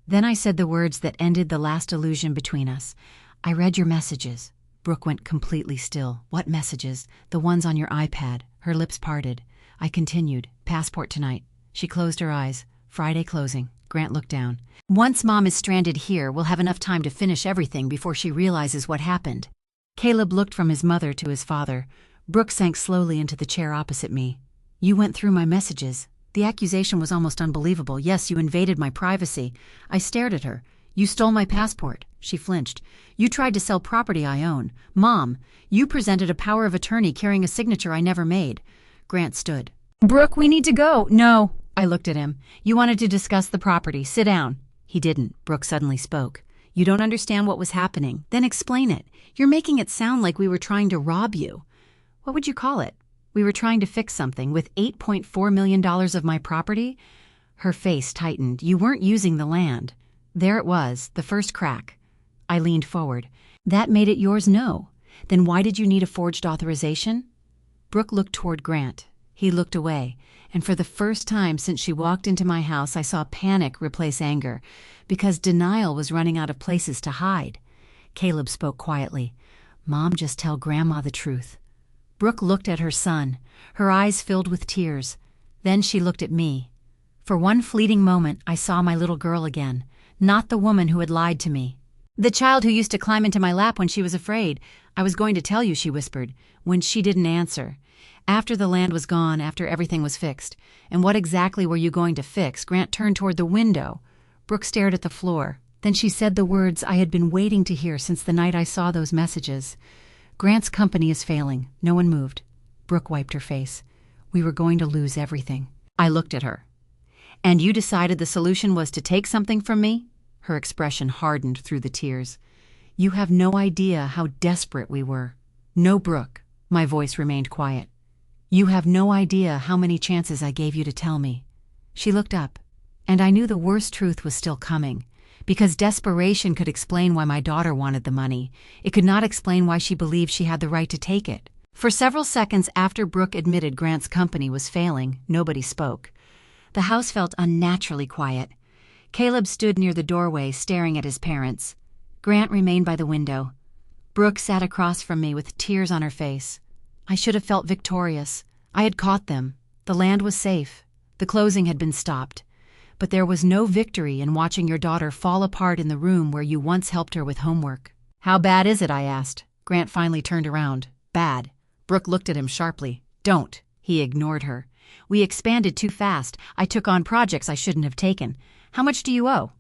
C: Then I said the words that ended the last illusion between us. "I read your messages." Brooke went completely still. "What messages?" "The ones on your iPad." Her lips parted. I continued. "Passport tonight." She closed her eyes. Friday closing. Grant looked down. "Once Mom is stranded here, we'll have enough time to finish everything before she realizes what happened." Caleb looked from his mother to his father. Brooke sank slowly into the chair opposite me. "You went through my messages." The accusation was almost unbelievable. "Yes, you invaded my privacy." I stared at her. "You stole my passport." She flinched. "You tried to sell property I own." "Mom, you presented a power of attorney carrying a signature I never made." Grant stood. "Brooke, we need to go." "No." I looked at him. "You wanted to discuss the property. Sit down." He didn't. Brooke suddenly spoke. "You don't understand what was happening. Then explain it. You're making it sound like we were trying to rob you." "What would you call it?" "We were trying to fix something with $8.4 million of my property." Her face tightened. "You weren't using the land." There it was, the first crack. I leaned forward. "That made it yours?" "No." "Then why did you need a forged authorization?" Brooke looked toward Grant. He looked away, and for the first time since she walked into my house I saw panic replace anger, because denial was running out of places to hide. Caleb spoke quietly. "Mom, just tell Grandma the truth." Brooke looked at her son. Her eyes filled with tears. Then she looked at me. For one fleeting moment I saw my little girl again, not the woman who had lied to me. The child who used to climb into my lap when she was afraid. I was going to tell you, she whispered, when she didn't answer. After the land was gone, after everything was fixed. And what exactly were you going to fix? Grant turned toward the window. Brooke stared at the floor. Then she said the words I had been waiting to hear since the night I saw those messages. Grant's company is failing. No one moved. Brooke wiped her face. We were going to lose everything. I looked at her. And you decided the solution was to take something from me? Her expression hardened through the tears. You have no idea how desperate we were. No, Brooke. My voice remained quiet. You have no idea how many chances I gave you to tell me. She looked up, and I knew the worst truth was still coming, because desperation could explain why my daughter wanted the money. It could not explain why she believed she had the right to take it. For several seconds after Brooke admitted Grant's company was failing, nobody spoke. The house felt unnaturally quiet. Caleb stood near the doorway, staring at his parents. Grant remained by the window. Brooke sat across from me with tears on her face. I should have felt victorious. I had caught them. The land was safe. The closing had been stopped. But there was no victory in watching your daughter fall apart in the room where you once helped her with homework. How bad is it? I asked. Grant finally turned around. Bad. Brooke looked at him sharply. Don't. He ignored her. We expanded too fast. I took on projects I shouldn't have taken. How much do you owe?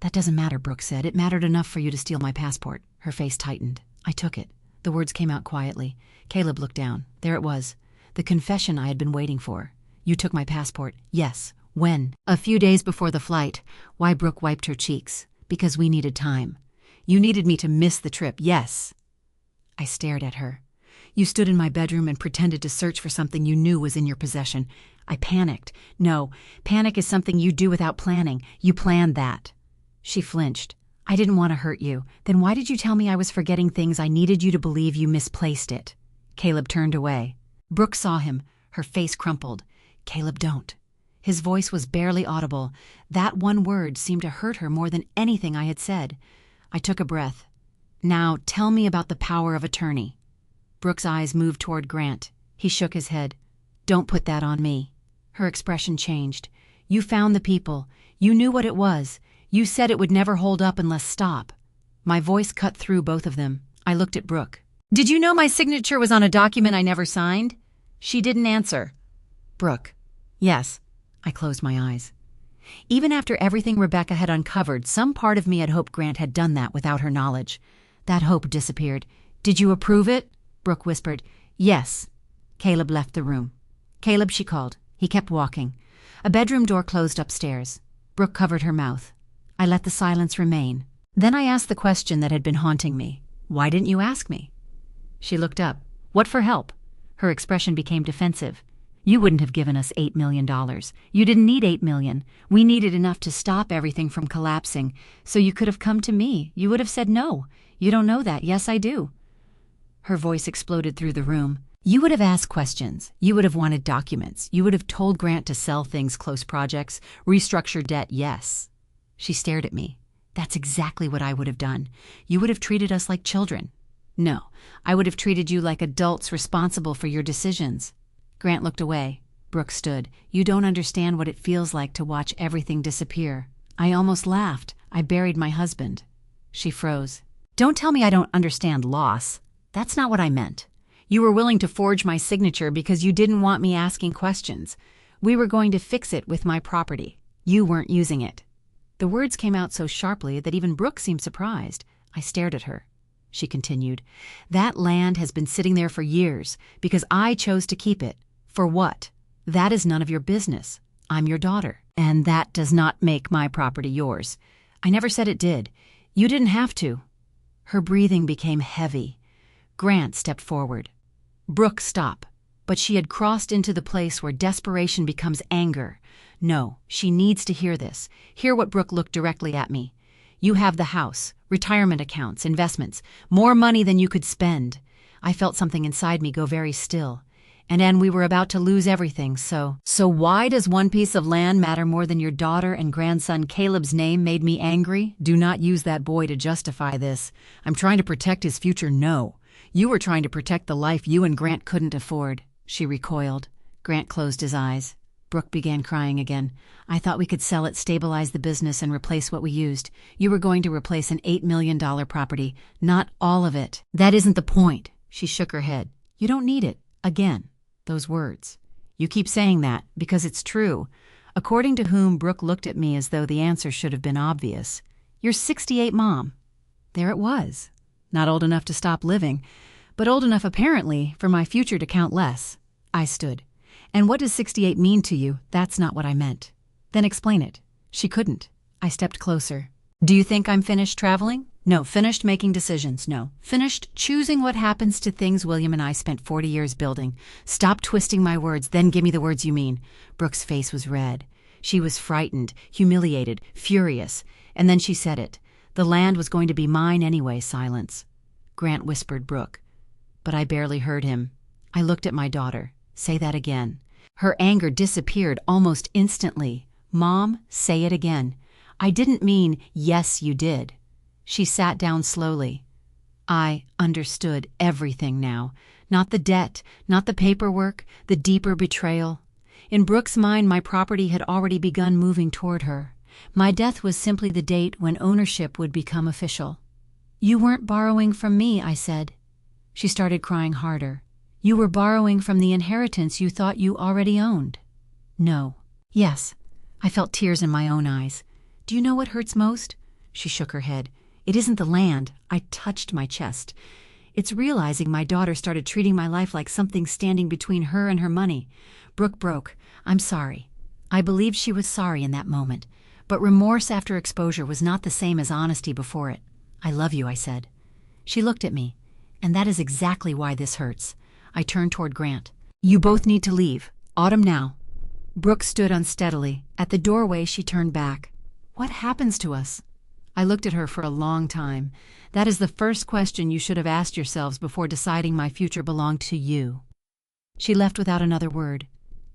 C: That doesn't matter, Brooke said. It mattered enough for you to steal my passport. Her face tightened. I took it. The words came out quietly. Caleb looked down. There it was. The confession I had been waiting for. You took my passport. Yes. When? A few days before the flight. Why? Brooke wiped her cheeks. Because we needed time. You needed me to miss the trip. Yes. I stared at her. You stood in my bedroom and pretended to search for something you knew was in your possession. I panicked. No, panic is something you do without planning. You planned that. She flinched. I didn't want to hurt you. Then why did you tell me I was forgetting things I needed you to believe you misplaced it? Caleb turned away. Brooke saw him. Her face crumpled. Caleb, don't. His voice was barely audible. That one word seemed to hurt her more than anything I had said. I took a breath. Now tell me about the power of attorney. Brooke's eyes moved toward Grant. He shook his head. Don't put that on me. Her expression changed. You found the people. You knew what it was. You said it would never hold up unless stop. My voice cut through both of them. I looked at Brooke. Did you know my signature was on a document I never signed? She didn't answer. Brooke. Yes. I closed my eyes. Even after everything Rebecca had uncovered, some part of me had hoped Grant had done that without her knowledge. That hope disappeared. Did you approve it? Brooke whispered. Yes. Caleb left the room. Caleb, she called. He kept walking. A bedroom door closed upstairs. Brooke covered her mouth. I let the silence remain. Then I asked the question that had been haunting me. Why didn't you ask me? She looked up. What for help? Her expression became defensive. You wouldn't have given us $8 million. You didn't need $8 million. We needed enough to stop everything from collapsing. So you could have come to me. You would have said no. You don't know that. Yes, I do. Her voice exploded through the room. You would have asked questions. You would have wanted documents. You would have told Grant to sell things, close projects, restructure debt, yes. She stared at me. That's exactly what I would have done. You would have treated us like children. No, I would have treated you like adults responsible for your decisions. Grant looked away. Brooke stood. You don't understand what it feels like to watch everything disappear. I almost laughed. I buried my husband. She froze. Don't tell me I don't understand loss. That's not what I meant. You were willing to forge my signature because you didn't want me asking questions. We were going to fix it with my property. You weren't using it. The words came out so sharply that even Brooke seemed surprised. I stared at her. She continued, that land has been sitting there for years because I chose to keep it. For what? That is none of your business. I'm your daughter, and that does not make my property yours. I never said it did. You didn't have to. Her breathing became heavy. Grant stepped forward. Brooke, stop. But she had crossed into the place where desperation becomes anger. No, she needs to hear this. Hear what Brooke looked directly at me. You have the house, retirement accounts, investments, more money than you could spend. I felt something inside me go very still. And we were about to lose everything, so why does one piece of land matter more than your daughter and grandson Caleb's name made me angry? Do not use that boy to justify this. I'm trying to protect his future, no. You were trying to protect the life you and Grant couldn't afford. She recoiled. Grant closed his eyes. Brooke began crying again. I thought we could sell it, stabilize the business, and replace what we used. You were going to replace an $8 million property, not all of it. That isn't the point. She shook her head. You don't need it. Again, those words. You keep saying that because it's true. According to whom, Brooke looked at me as though the answer should have been obvious. You're 68, Mom. There it was. Not old enough to stop living, but old enough apparently for my future to count less. I stood. And what does 68 mean to you? That's not what I meant. Then explain it. She couldn't. I stepped closer. Do you think I'm finished traveling? No. Finished making decisions? No. Finished choosing what happens to things William and I spent 40 years building? Stop twisting my words, then give me the words you mean. Brooke's face was red. She was frightened, humiliated, furious. And then she said it. The land was going to be mine anyway. Silence. Grant whispered Brooke. But I barely heard him. I looked at my daughter. Say that again. Her anger disappeared almost instantly. Mom, say it again. I didn't mean, yes, you did. She sat down slowly. I understood everything now. Not the debt, not the paperwork, the deeper betrayal. In Brooke's mind, my property had already begun moving toward her. My death was simply the date when ownership would become official. You weren't borrowing from me, I said. She started crying harder. You were borrowing from the inheritance you thought you already owned. No. Yes. I felt tears in my own eyes. Do you know what hurts most? She shook her head. It isn't the land. I touched my chest. It's realizing my daughter started treating my life like something standing between her and her money. Brooke broke. I'm sorry. I believed she was sorry in that moment. But remorse after exposure was not the same as honesty before it. I love you, I said. She looked at me. And that is exactly why this hurts. I turned toward Grant. You both need to leave. Autumn now. Brooke stood unsteadily. At the doorway, she turned back. What happens to us? I looked at her for a long time. That is the first question you should have asked yourselves before deciding my future belonged to you. She left without another word.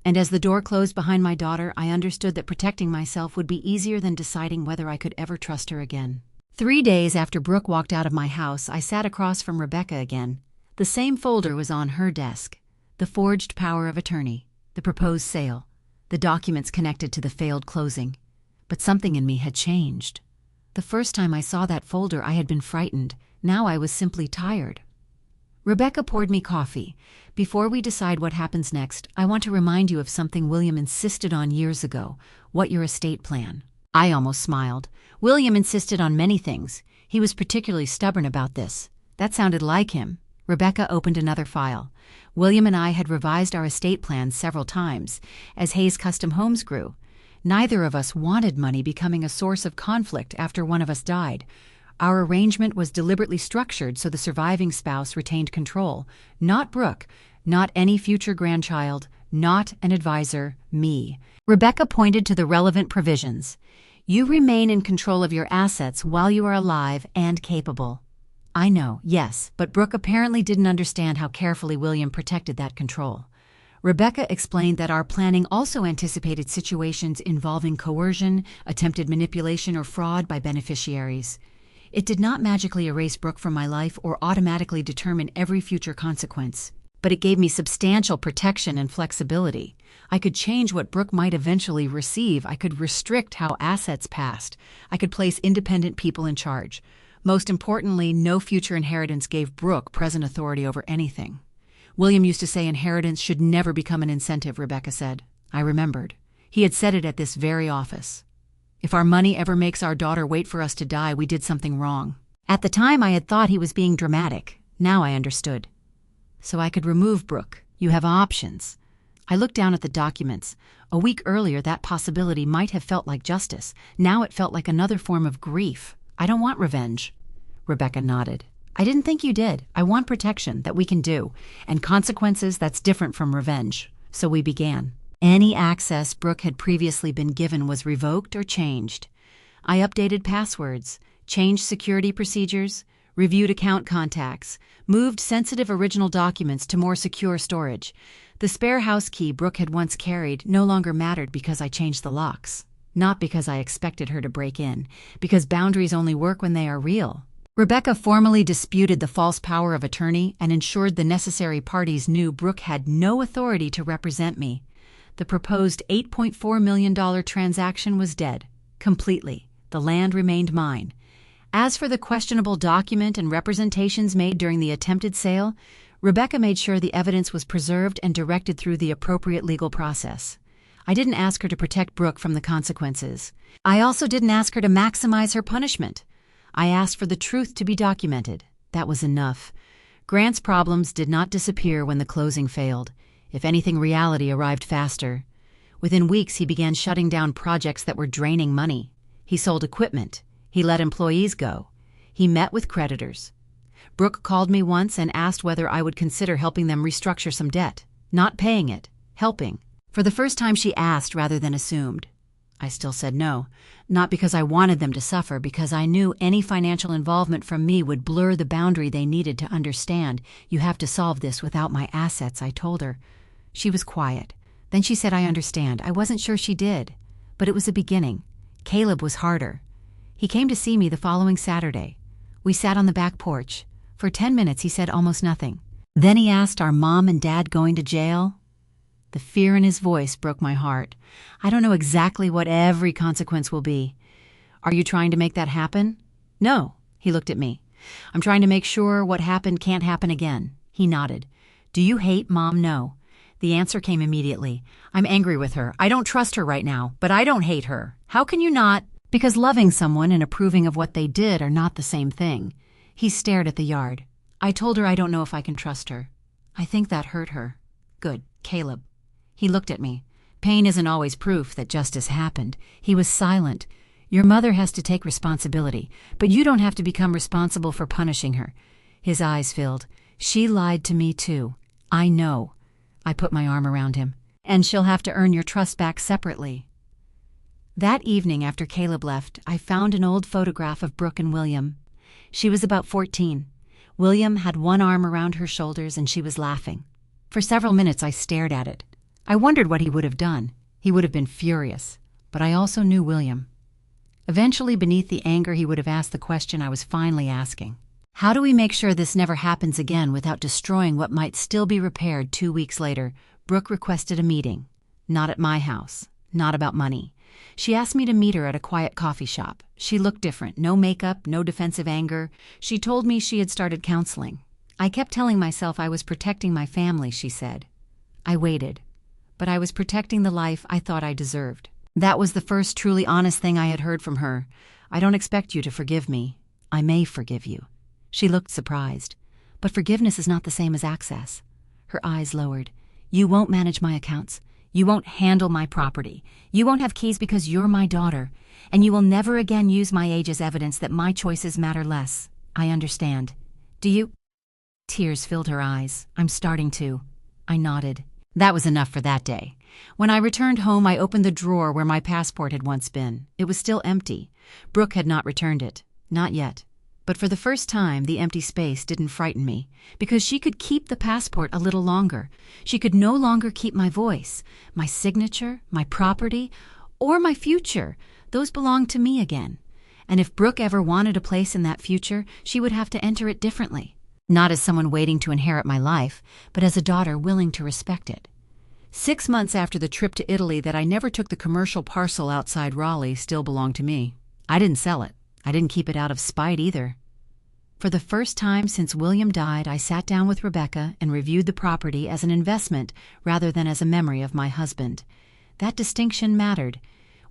C: And as the door closed behind my daughter, I understood that protecting myself would be easier than deciding whether I could ever trust her again. 3 days after Brooke walked out of my house, I sat across from Rebecca again. The same folder was on her desk. The forged power of attorney, the proposed sale, the documents connected to the failed closing. But something in me had changed. The first time I saw that folder, I had been frightened. Now I was simply tired. Rebecca poured me coffee. Before we decide what happens next, I want to remind you of something William insisted on years ago. What your estate plan. I almost smiled. William insisted on many things. He was particularly stubborn about this. That sounded like him. Rebecca opened another file. William and I had revised our estate plans several times as Hayes Custom Homes grew. Neither of us wanted money becoming a source of conflict after one of us died. Our arrangement was deliberately structured so the surviving spouse retained control. Not Brooke, not any future grandchild, not an advisor, me. Rebecca pointed to the relevant provisions. You remain in control of your assets while you are alive and capable. I know, yes, but Brooke apparently didn't understand how carefully William protected that control. Rebecca explained that our planning also anticipated situations involving coercion, attempted manipulation, or fraud by beneficiaries. It did not magically erase Brooke from my life or automatically determine every future consequence, but it gave me substantial protection and flexibility. I could change what Brooke might eventually receive. I could restrict how assets passed. I could place independent people in charge. Most importantly, no future inheritance gave Brooke present authority over anything. William used to say inheritance should never become an incentive, Rebecca said. I remembered. He had said it at this very office. If our money ever makes our daughter wait for us to die, we did something wrong. At the time, I had thought he was being dramatic. Now I understood. So I could remove Brooke. You have options. I looked down at the documents. A week earlier, that possibility might have felt like justice. Now it felt like another form of grief. I don't want revenge. Rebecca nodded. I didn't think you did. I want protection that we can do, and consequences that's different from revenge. So we began. Any access Brooke had previously been given was revoked or changed. I updated passwords, changed security procedures, reviewed account contacts, moved sensitive original documents to more secure storage. The spare house key Brooke had once carried no longer mattered because I changed the locks. Not because I expected her to break in, because boundaries only work when they are real. Rebecca formally disputed the false power of attorney and ensured the necessary parties knew Brooke had no authority to represent me. The proposed $8.4 million transaction was dead, completely. The land remained mine. As for the questionable document and representations made during the attempted sale, Rebecca made sure the evidence was preserved and directed through the appropriate legal process. I didn't ask her to protect Brooke from the consequences. I also didn't ask her to maximize her punishment. I asked for the truth to be documented. That was enough. Grant's problems did not disappear when the closing failed. If anything, reality arrived faster. Within weeks, he began shutting down projects that were draining money. He sold equipment. He let employees go. He met with creditors. Brooke called me once and asked whether I would consider helping them restructure some debt. Not paying it, helping. For the first time, she asked rather than assumed. I still said no, not because I wanted them to suffer, because I knew any financial involvement from me would blur the boundary they needed to understand. You have to solve this without my assets, I told her. She was quiet. Then she said, I understand. I wasn't sure she did. But it was a beginning. Caleb was harder. He came to see me the following Saturday. We sat on the back porch. For 10 minutes, he said almost nothing. Then he asked, are Mom and Dad going to jail? The fear in his voice broke my heart. I don't know exactly what every consequence will be. Are you trying to make that happen? No, he looked at me. I'm trying to make sure what happened can't happen again. He nodded. Do you hate Mom? No. The answer came immediately. I'm angry with her. I don't trust her right now, but I don't hate her. How can you not? Because loving someone and approving of what they did are not the same thing. He stared at the yard. I told her I don't know if I can trust her. I think that hurt her. Good, Caleb. He looked at me. Pain isn't always proof that justice happened. He was silent. Your mother has to take responsibility, but you don't have to become responsible for punishing her. His eyes filled. She lied to me too. I know. I put my arm around him. And she'll have to earn your trust back separately. That evening after Caleb left, I found an old photograph of Brooke and William. She was about 14. William had one arm around her shoulders and she was laughing. For several minutes I stared at it. I wondered what he would have done. He would have been furious. But I also knew William. Eventually, beneath the anger, he would have asked the question I was finally asking. How do we make sure this never happens again without destroying what might still be repaired 2 weeks later? Brooke requested a meeting. Not at my house. Not about money. She asked me to meet her at a quiet coffee shop. She looked different. No makeup, no defensive anger. She told me she had started counseling. I kept telling myself I was protecting my family, she said. I waited. But I was protecting the life I thought I deserved. That was the first truly honest thing I had heard from her. I don't expect you to forgive me. I may forgive you. She looked surprised. But forgiveness is not the same as access. Her eyes lowered. You won't manage my accounts. You won't handle my property. You won't have keys because you're my daughter. And you will never again use my age as evidence that my choices matter less. I understand. Do you? Tears filled her eyes. I'm starting to. I nodded. That was enough for that day. When I returned home, I opened the drawer where my passport had once been. It was still empty. Brooke had not returned it. Not yet. But for the first time, the empty space didn't frighten me, because she could keep the passport a little longer. She could no longer keep my voice, my signature, my property, or my future. Those belonged to me again. And if Brooke ever wanted a place in that future, she would have to enter it differently. Not as someone waiting to inherit my life, but as a daughter willing to respect it. 6 months after the trip to Italy that I never took, the commercial parcel outside Raleigh still belonged to me. I didn't sell it. I didn't keep it out of spite either. For the first time since William died, I sat down with Rebecca and reviewed the property as an investment rather than as a memory of my husband. That distinction mattered.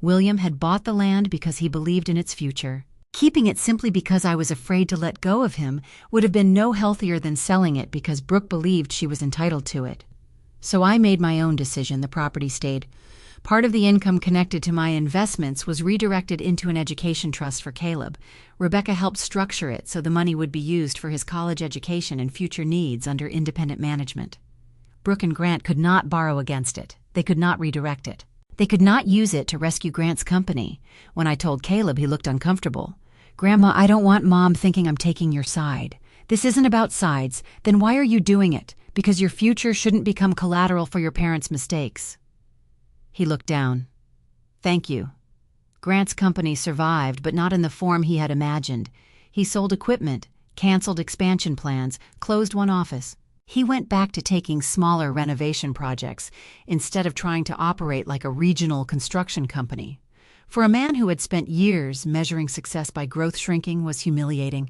C: William had bought the land because he believed in its future. Keeping it simply because I was afraid to let go of him would have been no healthier than selling it because Brooke believed she was entitled to it. So I made my own decision. The property stayed. Part of the income connected to my investments was redirected into an education trust for Caleb. Rebecca helped structure it so the money would be used for his college education and future needs under independent management. Brooke and Grant could not borrow against it. They could not redirect it. They could not use it to rescue Grant's company. When I told Caleb, he looked uncomfortable. Grandma, I don't want Mom thinking I'm taking your side. This isn't about sides. Then why are you doing it? Because your future shouldn't become collateral for your parents' mistakes. He looked down. Thank you. Grant's company survived, but not in the form he had imagined. He sold equipment, canceled expansion plans, closed one office. He went back to taking smaller renovation projects instead of trying to operate like a regional construction company. For a man who had spent years measuring success by growth, shrinking was humiliating.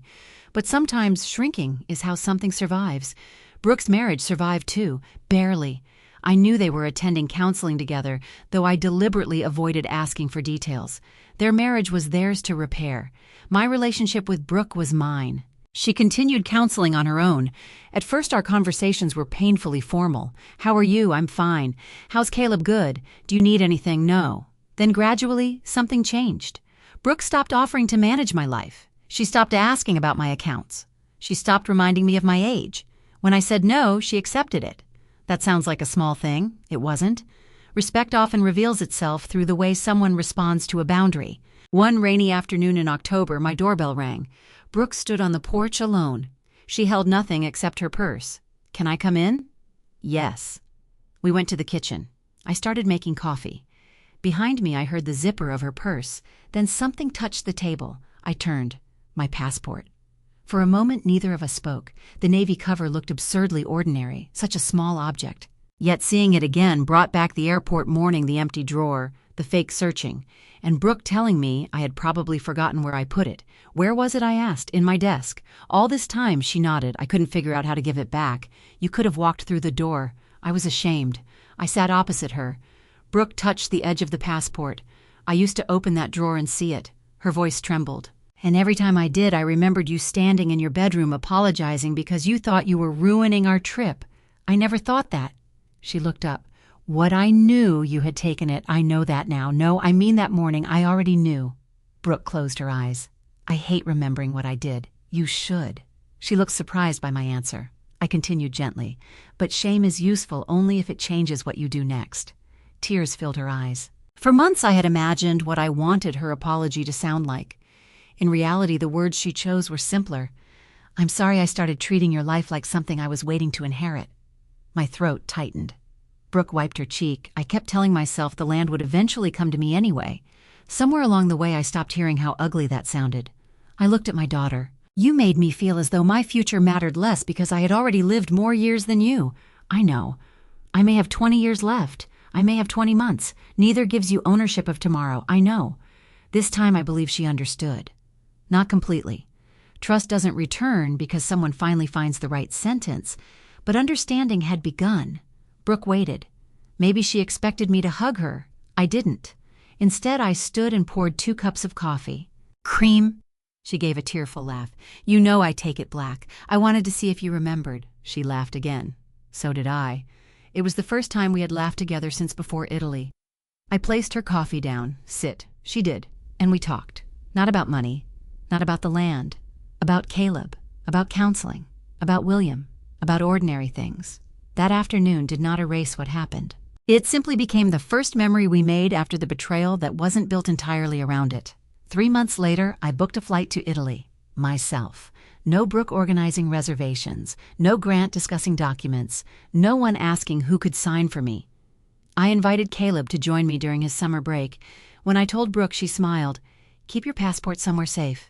C: But sometimes shrinking is how something survives. Brooke's marriage survived too, barely. I knew they were attending counseling together, though I deliberately avoided asking for details. Their marriage was theirs to repair. My relationship with Brooke was mine. She continued counseling on her own. At first our conversations were painfully formal. "How are you? I'm fine. How's Caleb? Good. Do you need anything? No." Then gradually, something changed. Brooke stopped offering to manage my life. She stopped asking about my accounts. She stopped reminding me of my age. When I said no, she accepted it. That sounds like a small thing. It wasn't. Respect often reveals itself through the way someone responds to a boundary. One rainy afternoon in October, my doorbell rang. Brooke stood on the porch alone. She held nothing except her purse. "Can I come in?" "Yes." We went to the kitchen. I started making coffee. Behind me I heard the zipper of her purse. Then something touched the table. I turned. My passport. For a moment neither of us spoke. The navy cover looked absurdly ordinary, such a small object. Yet seeing it again brought back the airport morning, the empty drawer, the fake searching, and Brooke telling me I had probably forgotten where I put it. "Where was it?" I asked. "In my desk." All this time, she nodded. I couldn't figure out how to give it back. "You could have walked through the door." I was ashamed. I sat opposite her. Brooke touched the edge of the passport. "I used to open that drawer and see it." Her voice trembled. "And every time I did, I remembered you standing in your bedroom apologizing because you thought you were ruining our trip. I never thought that." She looked up. "What I knew you had taken it, I know that now. No, I mean that morning, I already knew." Brooke closed her eyes. "I hate remembering what I did." "You should." She looked surprised by my answer. I continued gently. "But shame is useful only if it changes what you do next." Tears filled her eyes. For months I had imagined what I wanted her apology to sound like. In reality, the words she chose were simpler. "I'm sorry I started treating your life like something I was waiting to inherit." My throat tightened. Brooke wiped her cheek. I kept telling myself the land would eventually come to me anyway. Somewhere along the way I stopped hearing how ugly that sounded. I looked at my daughter. "You made me feel as though my future mattered less because I had already lived more years than you." "I know. I may have 20 years left. I may have 20 months. Neither gives you ownership of tomorrow. I know." This time I believe she understood. Not completely. Trust doesn't return because someone finally finds the right sentence, but understanding had begun. Brooke waited. Maybe she expected me to hug her. I didn't. Instead, I stood and poured 2 cups of coffee. "Cream?" She gave a tearful laugh. "You know I take it black. I wanted to see if you remembered." She laughed again. So did I. It was the first time we had laughed together since before Italy. I placed her coffee down. "Sit." She did. And we talked. Not about money. Not about the land. About Caleb. About counseling. About William. About ordinary things. That afternoon did not erase what happened. It simply became the first memory we made after the betrayal that wasn't built entirely around it. 3 months later, I booked a flight to Italy. Myself. No Brooke organizing reservations. No Grant discussing documents. No one asking who could sign for me. I invited Caleb to join me during his summer break. When I told Brooke, she smiled. "Keep your passport somewhere safe."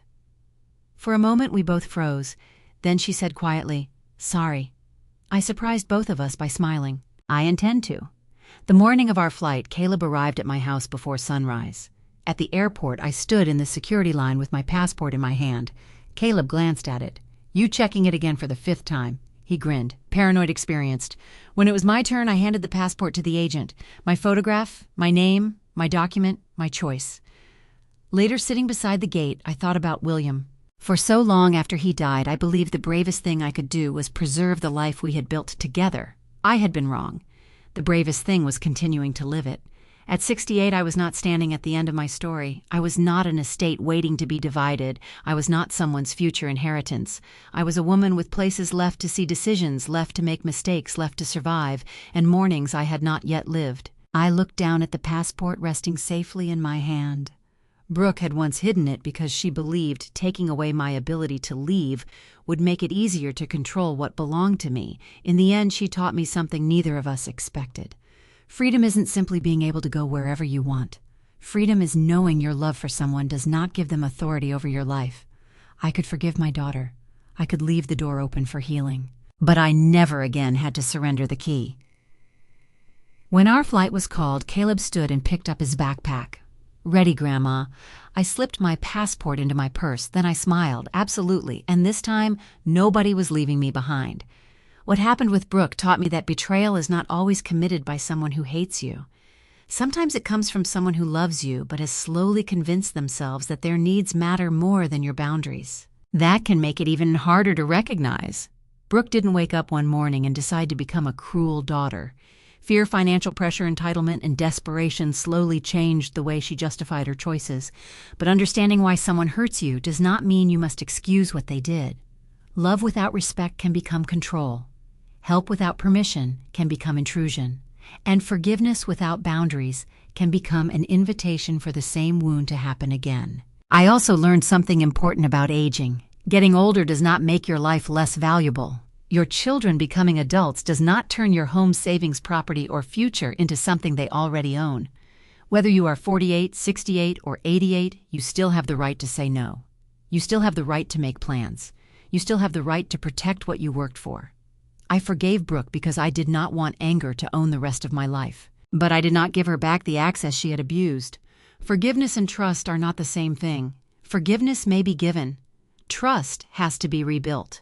C: For a moment, we both froze. Then she said quietly, "Sorry." I surprised both of us by smiling. "I intend to." The morning of our flight, Caleb arrived at my house before sunrise. At the airport, I stood in the security line with my passport in my hand. Caleb glanced at it. "You checking it again for the 5th time." He grinned. "Paranoid experienced." When it was my turn, I handed the passport to the agent. My photograph, my name, my document, my choice. Later, sitting beside the gate, I thought about William. For so long after he died, I believed the bravest thing I could do was preserve the life we had built together. I had been wrong. The bravest thing was continuing to live it. At 68, I was not standing at the end of my story. I was not an estate waiting to be divided. I was not someone's future inheritance. I was a woman with places left to see decisions, left to make mistakes, left to survive, and mornings I had not yet lived. I looked down at the passport resting safely in my hand. Brooke had once hidden it because she believed taking away my ability to leave would make it easier to control what belonged to me. In the end, she taught me something neither of us expected. Freedom isn't simply being able to go wherever you want. Freedom is knowing your love for someone does not give them authority over your life. I could forgive my daughter. I could leave the door open for healing. but I never again had to surrender the key. When our flight was called, Caleb stood and picked up his backpack. "Ready, Grandma." I slipped my passport into my purse, then I smiled, absolutely, and this time nobody was leaving me behind. What happened with Brooke taught me that betrayal is not always committed by someone who hates you. Sometimes it comes from someone who loves you but has slowly convinced themselves that their needs matter more than your boundaries. That can make it even harder to recognize. Brooke didn't wake up one morning and decide to become a cruel daughter. Fear, financial pressure, entitlement, and desperation slowly changed the way she justified her choices. But understanding why someone hurts you does not mean you must excuse what they did. Love without respect can become control. Help without permission can become intrusion. And forgiveness without boundaries can become an invitation for the same wound to happen again. I also learned something important about aging. Getting older does not make your life less valuable. Your children becoming adults does not turn your home savings, property, or future into something they already own. Whether you are 48, 68, or 88, you still have the right to say no. You still have the right to make plans. You still have the right to protect what you worked for. I forgave Brooke because I did not want anger to own the rest of my life. But I did not give her back the access she had abused. Forgiveness and trust are not the same thing. Forgiveness may be given. Trust has to be rebuilt.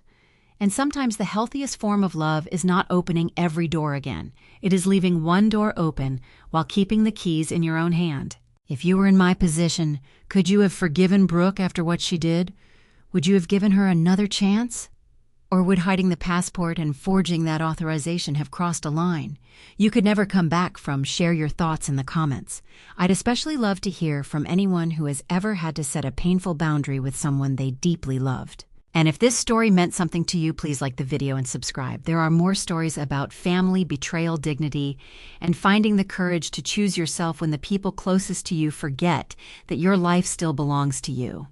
C: And sometimes the healthiest form of love is not opening every door again. It is leaving one door open while keeping the keys in your own hand. If you were in my position, could you have forgiven Brooke after what she did? Would you have given her another chance? Or would hiding the passport and forging that authorization have crossed a line? You could never come back from. Share your thoughts in the comments. I'd especially love to hear from anyone who has ever had to set a painful boundary with someone they deeply loved. And if this story meant something to you, please like the video and subscribe. There are more stories about family, betrayal, dignity, and finding the courage to choose yourself when the people closest to you forget that your life still belongs to you.